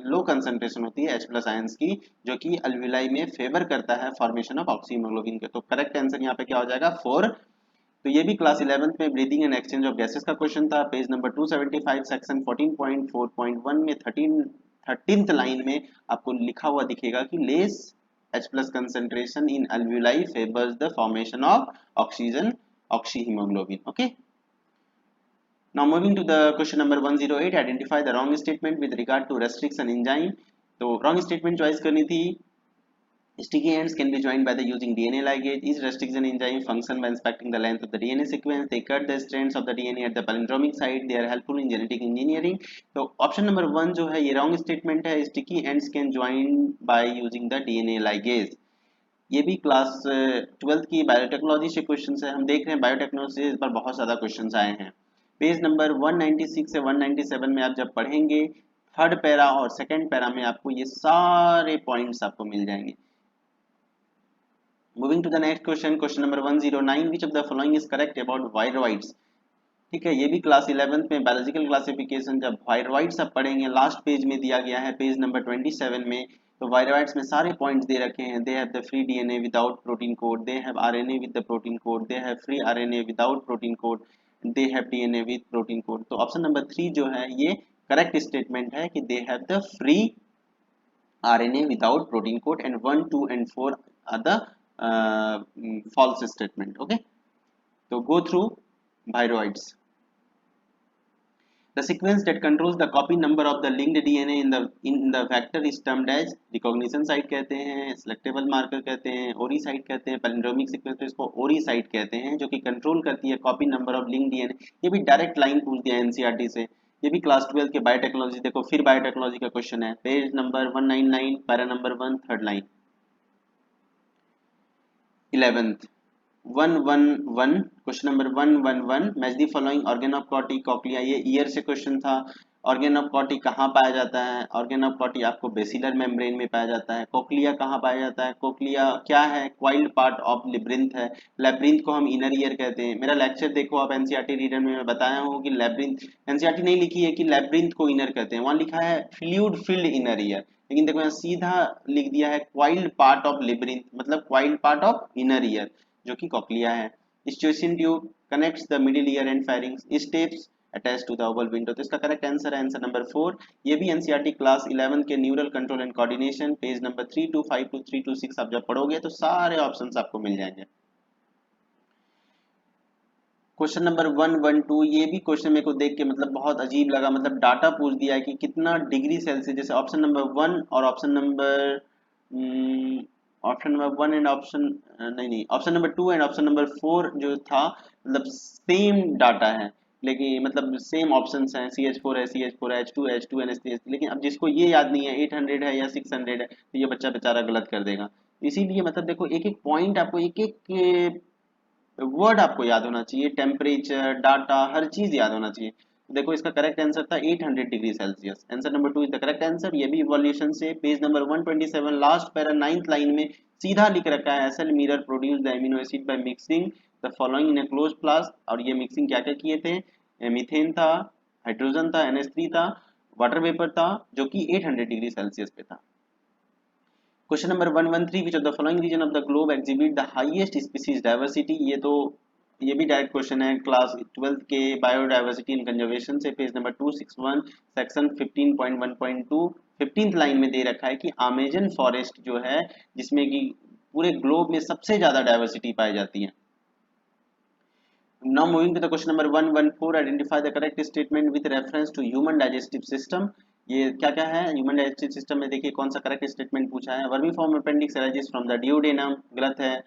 low concentration होती है H+ आयंस की, जो कि अल्वियोलाई में फेवर करता है फॉर्मेशन ऑफ ऑक्सीहीमोग्लोबिन के। तो करेक्ट आंसर यहाँ पे क्या हो जाएगा? 4। तो ये भी क्लास 11th में breathing and exchange of gases का क्वेश्चन था, पेज नंबर 275 सेक्शन 14.4.1 में 13th लाइन में आपको लिखा हुआ दिखेगा कि less H+ concentration in alveoli favors the formation of oxyhemoglobin। Okay, now moving to the question number 108, identify the wrong statement with regard to restriction enzyme। तो wrong statement चॉइस करनी थी, sticky ends can be joined by the using DNA ligase। Each restriction enzyme function by inspecting the length of the DNA sequence, they cut the strands of the DNA at the palindromic site, they are helpful in genetic engineering। तो ऑप्शन नंबर 1 जो है ये रॉन्ग स्टेटमेंट है, sticky ends can join by using the DNA ligase। ये भी क्लास 12 की बायोटेक्नोलॉजी से क्वेश्चन है। हम देख रहे हैं बायोटेक्नोलॉजी से इस बार बहुत ज़्यादा क्वेश्चन आए हैं। पेज नंबर 196 से 197 में आप जब पढ़ेंगे, थर्ड पैरा और सेकंड पैरा में आपको ये सारे पॉइंट्स आपको मिल जाएंगे। Moving to the next question, question number 109, which of the following is correct about viroids. ठीक है, ये भी क्लास 11th में बायोलॉजिकल क्लासिफिकेशन जब वायरॉइड्स आप पढ़ेंगे, लास्ट पेज में दिया गया है, पेज नंबर 27 में। तो वायरॉइड्स में सारे पॉइंट्स दे रखे हैं। They have the free DNA without protein code, they have RNA with the protein code, they have free RNA without protein code, they have DNA with protein code. तो ऑप्शन नंबर 3 जो है ये करेक्ट स्टेटमेंट है कि they have the free RNA without protein code, and 1, 2 and 4 are the false statement। Okay, so go through viroids। The sequence that controls the copy number of the linked DNA in the vector is termed as recognition site कहते हैं, selectable marker कहते हैं, ORI site कहते हैं, palindromic sequence तो इसको ORI site कहते हैं, जो कि कंट्रोल करती है copy number of link DNA। ये भी डायरेक्ट लाइन पूछ दिया एनसीईआरटी से। ये भी क्लास 12 के बायोटेक्नोलॉजी, देखो फिर बायोटेक्नोलॉजी का क्वेश्चन है, page number 199 para number 1 third line 11th 111 question number 111, match the following organ of कॉटी cochlea. ये ईयर से क्वेश्चन था। ऑर्गन ऑफ कॉटी कहाँ पाया जाता है? ऑर्गन ऑफ कॉटी आपको बेसिलर मेम्ब्रेन में पाया जाता है। कोक्लिया कहाँ पाया जाता है? कोक्लिया क्या है? क्वाइल्ड पार्ट ऑफ लेब्रिंथ है। लेब्रिंथ को हम इनर ईयर कहते हैं। मेरा लेक्चर देखो आप, एनसीईआरटी रीडर में मैं बताया हूँ कि लेब्रिंथ, एनसीईआरटी नहीं लिखी है कि लेब्रिंथ को इनर कहते हैं, वहाँ लिखा है फ्लूइड फिल्ड इनर ईयर, लेकिन देखो यहाँ सीधा लिख दिया है क्वाइल्ड पार्ट ऑफ लेब्रिंथ, मतलब coiled part of inner ear जो कि कॉक्लिया है। Eustachian tube connects the middle ear and pharynx, stapes attach to the oval window. तो इसका करेक्ट आंसर है आंसर नंबर 4। ये भी एनसीईआरटी क्लास 11 के neural control and coordination, page number 325 to 326 आप जब पढ़ोगे तो सारे ऑप्शंस आपको मिल जाएंगे। क्वेश्चन नंबर 112, ये भी क्वेश्चन मेरे को देख के मतलब बहुत अजीब लगा, मतलब डाटा पूछ दिया है कि कितना डिग्री सेल्सियस, जैसे ऑप्शन नंबर 1 और option number option number one and option नहीं, option number two and option number four जो था, मतलब सेम डाटा है, लेकिन मतलब सेम ऑप्शंस हैं, CH4 है, CH4 H2 NH3, लेकिन अब जिसको ये याद नहीं है 800 है या 600 है, तो ये बच्चा बेचारा गलत कर देगा। इसीलिए मतलब देखो एक एक पॉइंट आपको, एक एक वर्ड आपको याद होना चाहिए, टेम्परेचर, डाटा, हर चीज याद होना चाहिए। देखो इसका करेक्ट आंसर था 800 degree Celsius. Answer number two is the correct answer. ये भी इवोल्यूशन से, page number 127 last para 9th line में सीधा लिख रखा है, SL Miller produce the amino acid by mixing the following in a close flask. और ये मिक्सिंग क्या क्या किए थे, मीथेन था, हाइड्रोजन था, NH3 था, वाटर वेपर था, जो कि 800 डिग्री सेल्सियस पे था। Question number 113, which of the following region of the globe exhibit the highest species diversity. ये भी डायरेक्ट क्वेश्चन है क्लास 12th के बायोडाइवर्सिटी एंड कंजर्वेशन से, page number 261 section 15.1.2 15th line में दे रखा है कि अमेजन फॉरेस्ट जो है, जिसमें कि पूरे ग्लोब में सबसे ज्यादा डाइवर्सिटी पाई जाती है। Now moving to the question number 114, identify the correct statement with reference to human digestive system। ये क्या क्या है ह्यूमन डाइजेस्टिव सिस्टम में, देखिए कौन सा करेक्ट स्टेटमेंट पूछा है। Vermiform appendix arises from the duodenum, गलत है।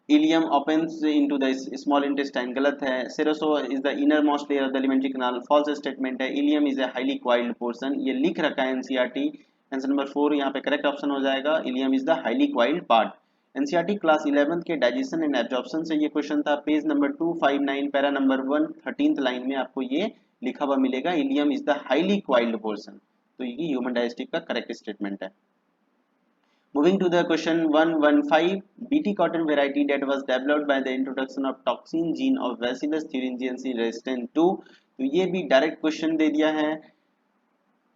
Ileum opens into the small intestine, गलत है। Serosa is the innermost layer of the alimentary canal, false statement है। Ileum is a highly coiled portion, ये लिख रखा है एनसीईआरटी। आंसर नंबर 4 यहाँ पे करेक्ट ऑप्शन हो जाएगा, ilium is the highly coiled part. NCERT class 11th के डाइजेशन एंड एब्जॉर्प्शन से ये क्वेश्चन था, page number 259 para number 1 13th line में आपको ये लिखा हुआ मिलेगा, ilium is the highly coiled portion. तो ये ह्यूमन डाइजेस्टिव का करेक्ट स्टेटमेंट है। Moving to the question 115, BT cotton variety that was developed by the introduction of toxin gene of Bacillus thuringiensis resistant to, तो ये भी डायरेक्ट क्वेश्चन दे दिया है,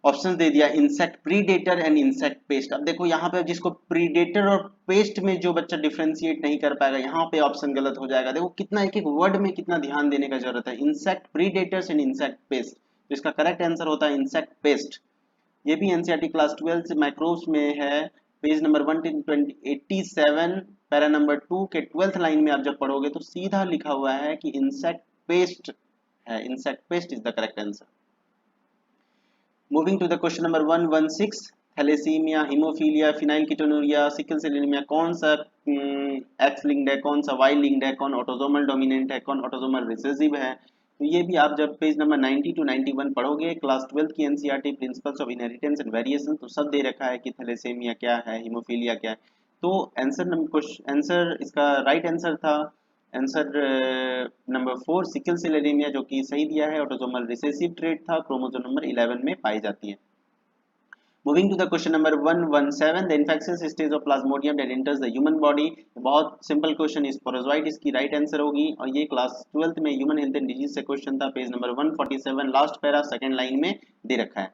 ऑप्शन दे दिया, insect predator and insect pest. अब देखो यहाँ पे जिसको प्रीडेटर और पेस्ट में जो बच्चा डिफरेंशिएट नहीं कर पाएगा, यहाँ पे ऑप्शन गलत हो जाएगा। देखो कितना एक एक वर्ड में कितना ध्यान देने का जरूरत है, insect predators and insect pest. तो इसका करेक्ट आंसर होता है इंसेक्ट पेस्ट। ये भी एनसीईआरटी क्लास 12 से माइक्रोब्स में है, पेज नंबर 187 पैरा नंबर 2 के 12th लाइन में आप जब पढ़ोगे तो सीधा लिखा हुआ है कि इंसेक्ट पेस्ट है, insect pest is the correct answer. Moving to the question number 116, thalassemia, haemophilia, phenylketonuria, sickle cell anaemia, कौन सा एक्स लिंक्ड है, कौन सा वाई लिंक्ड है, कौन ऑटोसोमल डोमिनेंट है, कौन ऑटोसोमल रिसेसिव है। तो ये भी आप जब पेज नंबर 90 टू 91 पढ़ोगे, क्लास 12 की NCERT principles of inheritance and variation, तो सब दे रखा है कि थैलेसीमिया क्या है, हीमोफीलिया क्या है। तो आंसर इसका राइट आंसर था answer number 4 sickle cell anaemia, जो कि सही दिया है, ऑटोसोमल रिसेसिव ट्रेट था, क्रोमोसोम नंबर 11 में पाई जाती है। Moving to the question number 117, the infectious stage of plasmodium that enters the human body. बहुत सिंपल क्वेश्चन, स्पोरोजोइट इसकी राइट आंसर होगी, और ये क्लास 12th में ह्यूमन हेल्थ एंड डिजीज से क्वेश्चन था, page number 147 last para second line में दे रखा है।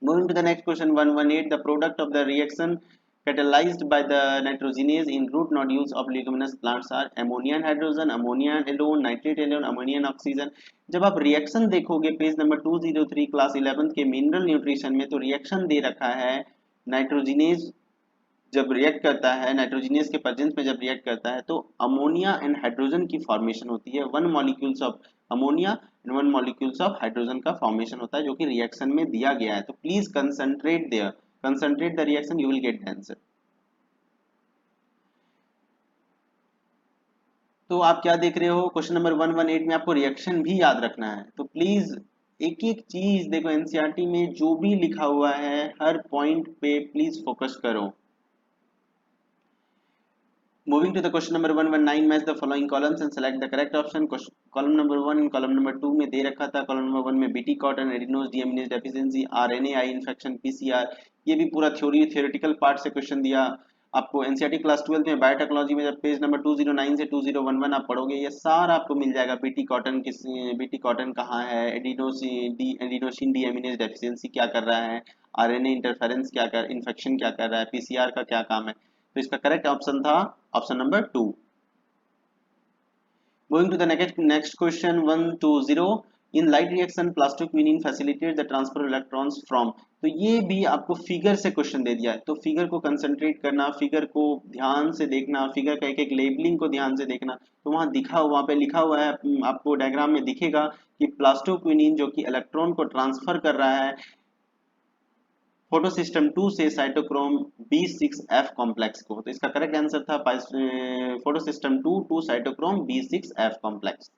Moving to the next question 118, the product of the reaction catalyzed by the nitrogenase in root nodules of leguminous plants are ammonia and hydrogen, ammonia alone, nitrate alone, ammonia and oxygen। जब आप रिएक्शन देखोगे पेज नंबर 203 क्लास 11th के मिनरल न्यूट्रिशन में, तो रिएक्शन दे रखा है नाइट्रोजिनेज जब रिएक्ट करता है, नाइट्रोजिनियस के प्रेजेंस में जब रिएक्ट करता है, तो अमोनिया एंड हाइड्रोजन की फॉर्मेशन होती है, one molecules of ammonia and one molecules of hydrogen का फॉर्मेशन होता है, जो कि रिएक्शन में दिया गया है। तो please concentrate there, concentrate the reaction, you will get the answer. तो आप क्या देख रहे हो, क्वेश्चन नंबर 118 में आपको रिएक्शन भी याद रखना है, तो प्लीज एक एक चीज देखो, एनसीईआरटी में जो भी लिखा हुआ है हर पॉइंट पे प्लीज फोकस करो। Moving to the question number 119, match the following columns and select the correct option। Column number 1 और कॉलम नंबर 2 में दे रखा था, कॉलम नंबर 1 में BT cotton, adenosine deaminase deficiency, RNAi infection, PCR. ये भी पूरा थ्योरेटिकल पार्ट से क्वेश्चन दिया आपको एनसीईआरटी क्लास 12 में बायोटेक्नोलॉजी में, जब पेज नंबर 209 से 2011 आप पढ़ोगे, ये सारा आपको मिल जाएगा। बीटी कॉटन कहाँ है, एडिनोसिन डीएमिनेज डेफिशिएंसी क्या कर रहा है, आरएनए इंटरफेरेंस क्या कर, इन्फेक्शन क्या कर रहा है, पीसीआर का क्या काम है। तो इसका करेक्ट ऑप्शन था option number 2। Moving to the next question 120, in light reaction plastoquinone facilitates the transfer of electrons from। तो ये भी आपको फिगर से क्वेश्चन दे दिया है, तो फिगर को कंसंट्रेट करना, फिगर को ध्यान से देखना, फिगर का एक एक लेबलिंग को ध्यान से देखना। तो वहां दिखा हुआ पे लिखा हुआ है, आपको डायग्राम में दिखेगा कि प्लास्टोक्विनिन जो कि इलेक्ट्रॉन को ट्रांसफर कर रहा है फोटो सिस्टम 2 से साइटोक्रोम B6F कॉम्प्लेक्स को। तो इसका करेक्ट आंसर था photosystem 2 to cytochrome B6F complex.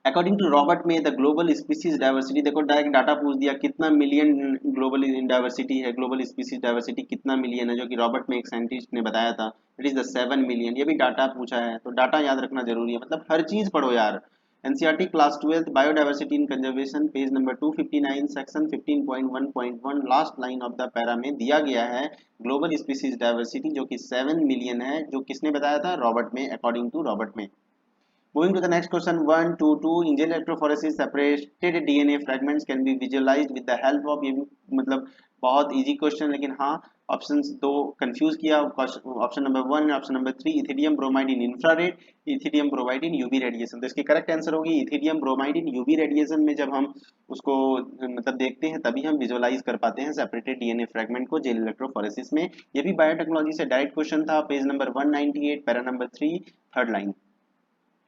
According to Robert May the global species diversity, देखो डायरेक्ट डाटा पूछ दिया कितना मिलियन ग्लोबल डाइवर्सिटी है, ग्लोबल स्पीसीज डाइवर्सिटी कितना मिलियन है, जो कि रॉबर्ट में एक साइंटिस्ट ने बताया था, इट इज द 7 मिलियन। ये भी डाटा पूछा है, तो डाटा याद रखना जरूरी है, मतलब हर चीज पढ़ो यार। NCERT class 12 biodiversity in conservation page number 259 section 15.1.1 last line of the para में दिया गया है ग्लोबल स्पीसीज डाइवर्सिटी जो कि 7 मिलियन है, जो किसने बताया था, रॉबर्ट में, अकॉर्डिंग टू रॉबर्ट में। Moving to the next question 122 in gel electrophoresis separated DNA fragments can be visualized with the help of, ये भी मतलब बहुत इजी क्वेश्चन, लेकिन हाँ ऑप्शंस दो कंफ्यूज किया, option number 1 option number 3, ethidium bromide in infrared, ethidium bromide in UV radiation. तो इसकी करेक्ट आंसर होगी ethidium bromide in UV radiation में जब हम उसको मतलब देखते हैं तभी हम विजुअलाइज कर पाते हैं सेपरेटेड डीएनए फ्रेगमेंट को जेल इलेक्ट्रोफोरेसिस में। ये भी बायोटेक्नोलॉजी से डायरेक्ट क्वेश्चन था, page number 198 para number 3 third line.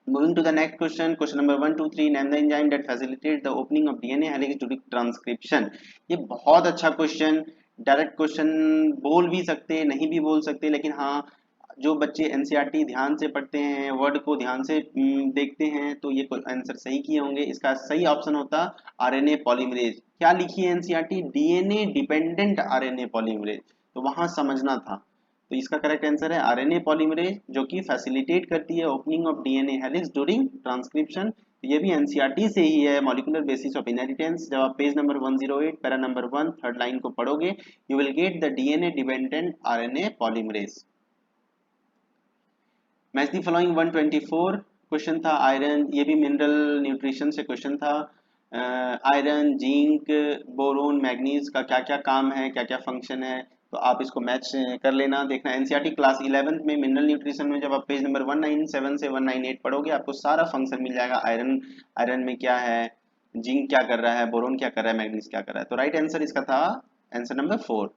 Moving to the next question, question number 123, name the enzyme that facilitates the opening of DNA helix during transcription। ये बहुत अच्छा क्वेश्चन, डायरेक्ट क्वेश्चन बोल भी सकते नहीं भी बोल सकते, लेकिन हाँ जो बच्चे एनसीईआरटी ध्यान से पढ़ते हैं, वर्ड को ध्यान से देखते हैं, तो ये आंसर सही किए होंगे। इसका सही ऑप्शन होता आरएनए पॉलीमरेज। क्या लिखी है NCERT, DNA dependent RNA polymerase, तो वहां समझना था। तो इसका करेक्ट आंसर है आरएनए पॉलीमरेज, जो कि फैसिलिटेट करती है opening of DNA helix during transcription. ये भी एनसीईआरटी से ही है, मॉलिक्यूलर बेसिस ऑफ इनहेरिटेंस। जब आप page number 108 para number 1 third line को पढ़ोगे, you will get the DNA dependent RNA polymerase. Match the following 124 question था आयरन, ये भी मिनरल न्यूट्रिशन से क्वेश्चन था। आयरन, जिंक, बोरोन, मैग्नीज का क्या क्या काम है, क्या क्या फंक्शन है, तो आप इसको मैच कर लेना। देखना एनसीईआरटी क्लास 11 में मिनरल न्यूट्रिशन में जब आप पेज नंबर 197 से 198 पढ़ोगे, आपको सारा फंक्शन मिल जाएगा। आयरन, आयरन में क्या है, जिंक क्या कर रहा है, बोरोन क्या कर रहा है, मैग्नीज क्या कर रहा है। तो राइट आंसर इसका था answer number 4।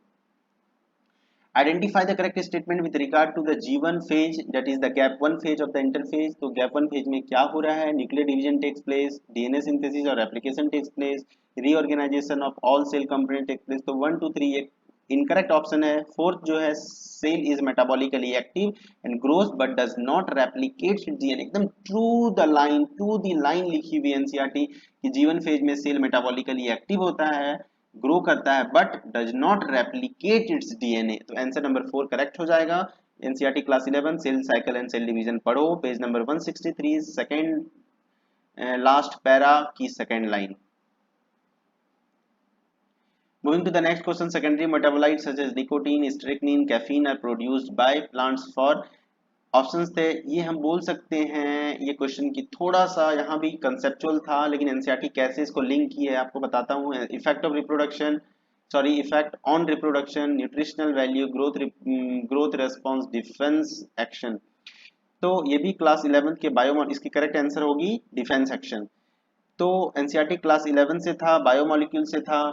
Identify the correct statement with regard to the G1 phase, that is the gap 1 phase of the interphase। तो gap 1 phase में क्या हो रहा है, nuclear division takes place, DNA synthesis और replication takes place, reorganization of all cell component takes place। तो 1 2 3 एक incorrect option है। फोर्थ जो है, cell is metabolically active and grows but does not replicate its DNA, एकदम to the line लिखी हुई एनसीईआरटी कि G1 phase में सेल मेटाबॉलिकली एक्टिव होता है, ग्रो करता है, but does not replicate its DNA. तो आंसर नंबर 4 करेक्ट हो जाएगा। NCERT class 11 cell cycle and cell division पढ़ो, page number 163 second last para की second line. Moving to the next question, secondary metabolites such as nicotine, strychnine, caffeine are produced by plants for, options थे ये हम बोल सकते हैं। ये क्वेश्चन की थोड़ा सा यहाँ भी कंसेप्चुअल था, लेकिन एनसीईआरटी कैसे इसको लिंक की है आपको बताता हूँ। Effect of reproduction, sorry effect on reproduction, nutritional value, growth response, defence action. तो ये भी क्लास 11 के बायो, इसकी करेक्ट आंसर होगी डिफेंस एक्शन। तो एनसीईआरटी क्लास 11 से था, बायोमोलिक्यूल से था।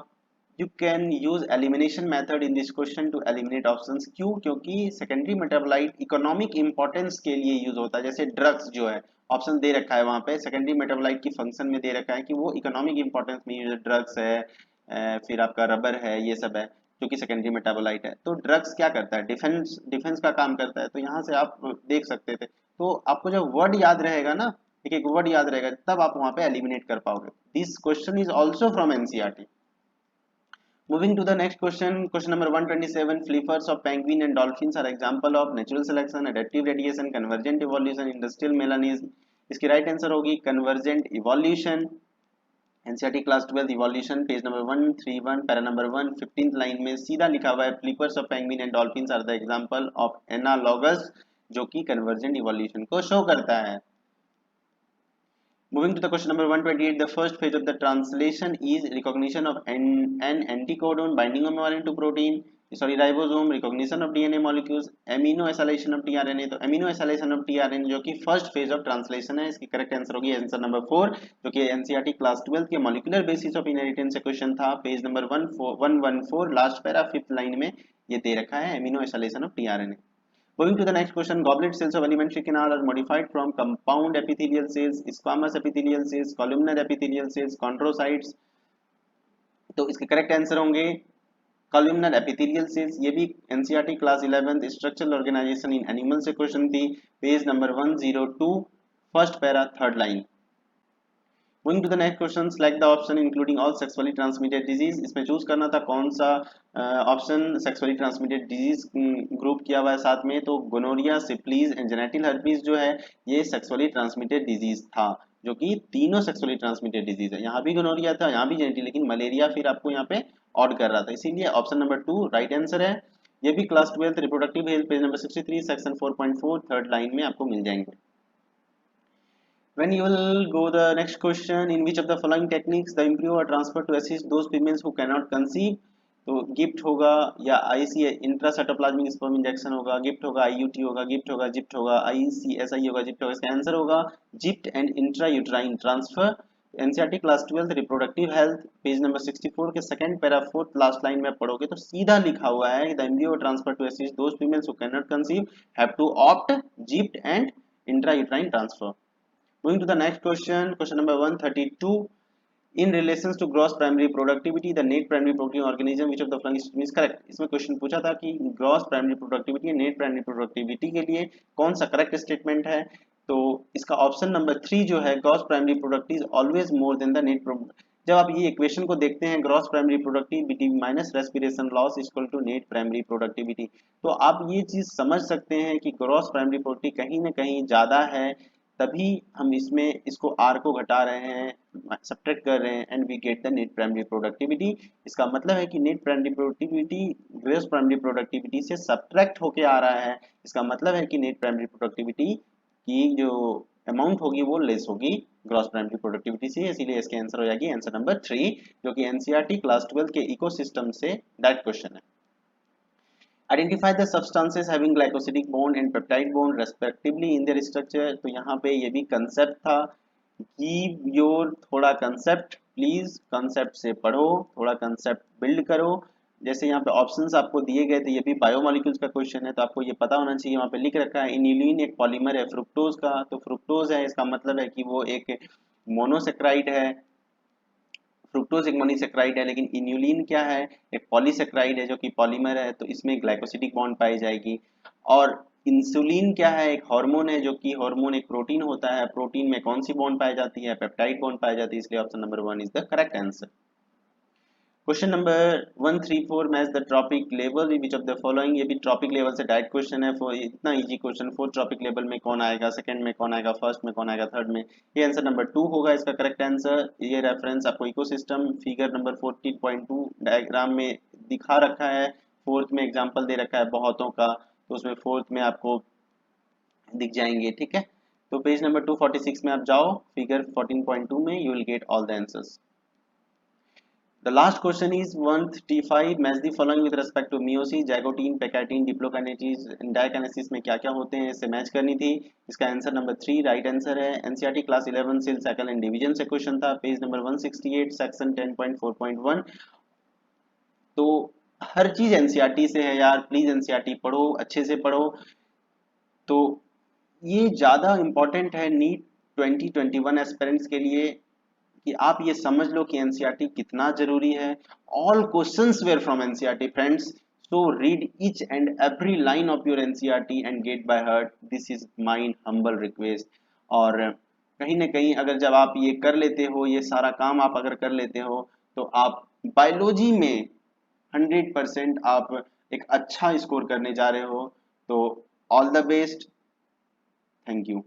You can use elimination method in this question to eliminate options. क्यों, क्योंकि सेकेंडरी मेटाबोलाइट इकोनॉमिक इंपॉर्टेंस के लिए यूज होता है। जैसे ड्रग्स जो है, ऑप्शन दे रखा है वहां पे, सेकेंडरी मेटाबोलाइट की फंक्शन में दे रखा है कि वो इकोनॉमिक इंपॉर्टेंस में यूज, ड्रग्स है, फिर आपका रबर है, ये सब है जो कि सेकेंडरी मेटाबोलाइट है। तो ड्रग्स क्या करता है, डिफेंस डिफेंस का काम करता है। तो यहाँ से आप देख सकते थे। तो आपको जब वर्ड याद रहेगा ना, एक एक वर्ड याद रहेगा, तब आप वहां पे एलिमिनेट कर पाओगे। This question is also from NCERT. Moving to the next question, question number 127, flippers of penguin and dolphins are example of natural selection, adaptive radiation, convergent evolution, industrial melanism। इसकी राइट आंसर होगी convergent evolution। NCERT class 12 evolution page number 131 para number 1 15th line में सीधा लिखा हुआ है, flippers of penguin and dolphins are the example of analogous, जो कि कन्वर्जेंट इवोल्यूशन को शो करता है। Moving to the question number 128, the first phase of the translation is recognition of an anticodon binding a mRNA to protein, sorry ribosome, recognition of DNA molecules, amino acylation of tRNA। तो amino acylation of tRNA जो कि फर्स्ट फेज ऑफ ट्रांसलेशन है, इसकी करेक्ट आंसर होगी आंसर नंबर 4, जो कि एनसीईआरटी क्लास 12 के मॉलिक्यूलर बेसिस ऑफ इनहेरिटेंस से क्वेश्चन था, page number 114 last para fifth line में ये दे रखा है, amino acylation of tRNA। Going to the next question, goblet cells of alimentary canal are modified from compound epithelial cells, squamous epithelial cells, columnar epithelial cells, chondrocytes। तो इसके करेक्ट आंसर होंगे कॉलमनर एपिथेलियल सेल्स, ये भी NCERT class 11 structural organisation in animal से क्वेश्चन थी, page number 102 first para third line. Moving to the next question, select the option including all sexually transmitted disease। इसमें चूज करना था कौन सा option sexually transmitted disease group किया हुआ है साथ में, तो gonorrhoea, syphilis and genital herpes जो है ये सेक्सुअली ट्रांसमिटेड डिजीज था, जो कि तीनों सेक्सुअली ट्रांसमिटेड डिजीज है। यहाँ भी गोनोरिया था, यहाँ भी जेनेटल, लेकिन मलेरिया फिर आपको यहाँ पे ऑड कर रहा था, इसीलिए ऑप्शन नंबर 2 राइट आंसर है। ये भी class 12 reproductive health page number 63 section 4.4 third line में आपको मिल जाएंगे। When you will go the next question, in which of the following techniques the embryo are transferred to assist those females who cannot conceive, तो गिफ्ट होगा या आईसी इंट्रासाइटोप्लाज्मिक स्पर्म इंजेक्शन होगा, गिफ्ट होगा, आईयूटी होगा, गिफ्ट होगा, जिप्ट होगा, आईसीएसआई होगा, जिप्ट होगा। इसका आंसर होगा ZIFT and intrauterine transfer. NCERT class 12 reproductive health page number 64 के second para fourth last line में पढ़ोगे तो सीधा लिखा हुआ है the embryo transfer to assist those females who can not conceive have to opt ZIFT and intrauterine transfer. Moving to the next question, question number 132. In relation to gross primary productivity, the net primary productive organism which of the following is correct? इसमें क्वेश्चन पूछा था कि gross primary productivity या net primary productivity के लिए कौन सा करेक्ट स्टेटमेंट है, तो इसका ऑप्शन नंबर 3 जो है gross primary productivity is always more than the net जब आप ये इक्वेशन को देखते हैं gross primary productivity minus respiration loss equal to net primary productivity, तो आप ये चीज समझ सकते हैं कि ग्रॉस प्राइमरी प्रोडक्टिविटी कहीं ना कहीं ज्यादा है, तभी हम इसमें इसको आर को घटा रहे हैं, सब्ट्रैक्ट कर रहे हैं and we get the net primary productivity. इसका मतलब है कि net primary productivity gross primary productivity से सब्ट्रैक्ट होके आ रहा है, इसका मतलब है कि नेट प्राइमरी प्रोडक्टिविटी की जो अमाउंट होगी वो लेस होगी ग्रॉस प्राइमरी प्रोडक्टिविटी से, इसीलिए इसके आंसर हो जाएगी आंसर नंबर 3, जो कि एनसीईआरटी क्लास 12 के इकोसिस्टम से डायरेक्ट क्वेश्चन है। Identify the substances having glycosidic bond and peptide bond respectively in their structure, तो यहाँ पे ये भी कंसेप्ट था, गिव योर थोड़ा कंसेप्ट, प्लीज कंसेप्ट से पढ़ो, थोड़ा कंसेप्ट बिल्ड करो। जैसे यहाँ पे ऑप्शंस आपको दिए गए थे, ये भी बायोमोलिक्यूल्स का क्वेश्चन है, तो आपको ये पता होना चाहिए, वहाँ पे लिख रखा है इन्यूलिन एक पॉलीमर है फ्रुक्टोज का, तो फ्रुक्टोज है, इसका मतलब है कि वो एक मोनोसेक्राइड है, फ्रुक्टोज एक मोनोसेक्राइड है, लेकिन इन्यूलिन क्या है, एक पॉलीसेक्राइड है जो कि पॉलीमर है, तो इसमें ग्लाइकोसिडिक बॉन्ड पाई जाएगी। और इंसुलिन क्या है, एक हार्मोन है, जो कि हार्मोन एक प्रोटीन होता है, प्रोटीन में कौन सी बॉन्ड पाई जाती है, पेप्टाइड बॉन्ड पाई जाती है, इसलिए option number 1 is the correct answer. Question number 134, match the trophic level which of the following, ये भी ट्रॉपिक लेवल से डायरेक्ट क्वेश्चन है, इतना इजी क्वेश्चन, 4 ट्रॉपिक लेवल में कौन आएगा, सेकंड में कौन आएगा, फर्स्ट में कौन आएगा, थर्ड में, ये आंसर नंबर 2 होगा इसका करेक्ट आंसर। ये रेफरेंस आपको इकोसिस्टम फिगर नंबर 14.2 डायग्राम में दिखा रखा है, फोर्थ में एग्जाम्पल दे रखा है बहुतों का, तो उसमें फोर्थ में आपको दिख जाएंगे, ठीक है। तो पेज नंबर 246 में आप जाओ, फिगर 14.2 में you will get all the answers. The last question is 135, match the following with respect to meiosis, zygote, pecatine, diplokinesis, dikinesis में क्या क्या होते हैं, इसे मैच करनी थी। इसका आंसर नंबर 3 राइट आंसर है। NCERT class 11 cell cycle and division से क्वेश्चन था, पेज नंबर 168 सेक्शन 10.4.1। तो हर चीज एनसीईआरटी से है यार, प्लीज एनसीईआरटी पढ़ो, अच्छे से पढ़ो। तो ये ज्यादा इंपॉर्टेंट है नीट 2021 एस्पिरेंट्स के लिए कि आप ये समझ लो कि एनसीईआरटी कितना जरूरी है। All questions were from NCERT friends, so read each and every line of your NCERT and get by heart, this is my humble request. और कहीं ना कहीं अगर जब आप ये कर लेते हो, ये सारा काम आप अगर कर लेते हो, तो आप बायोलॉजी में 100% आप एक अच्छा स्कोर करने जा रहे हो। तो all the best, thank you.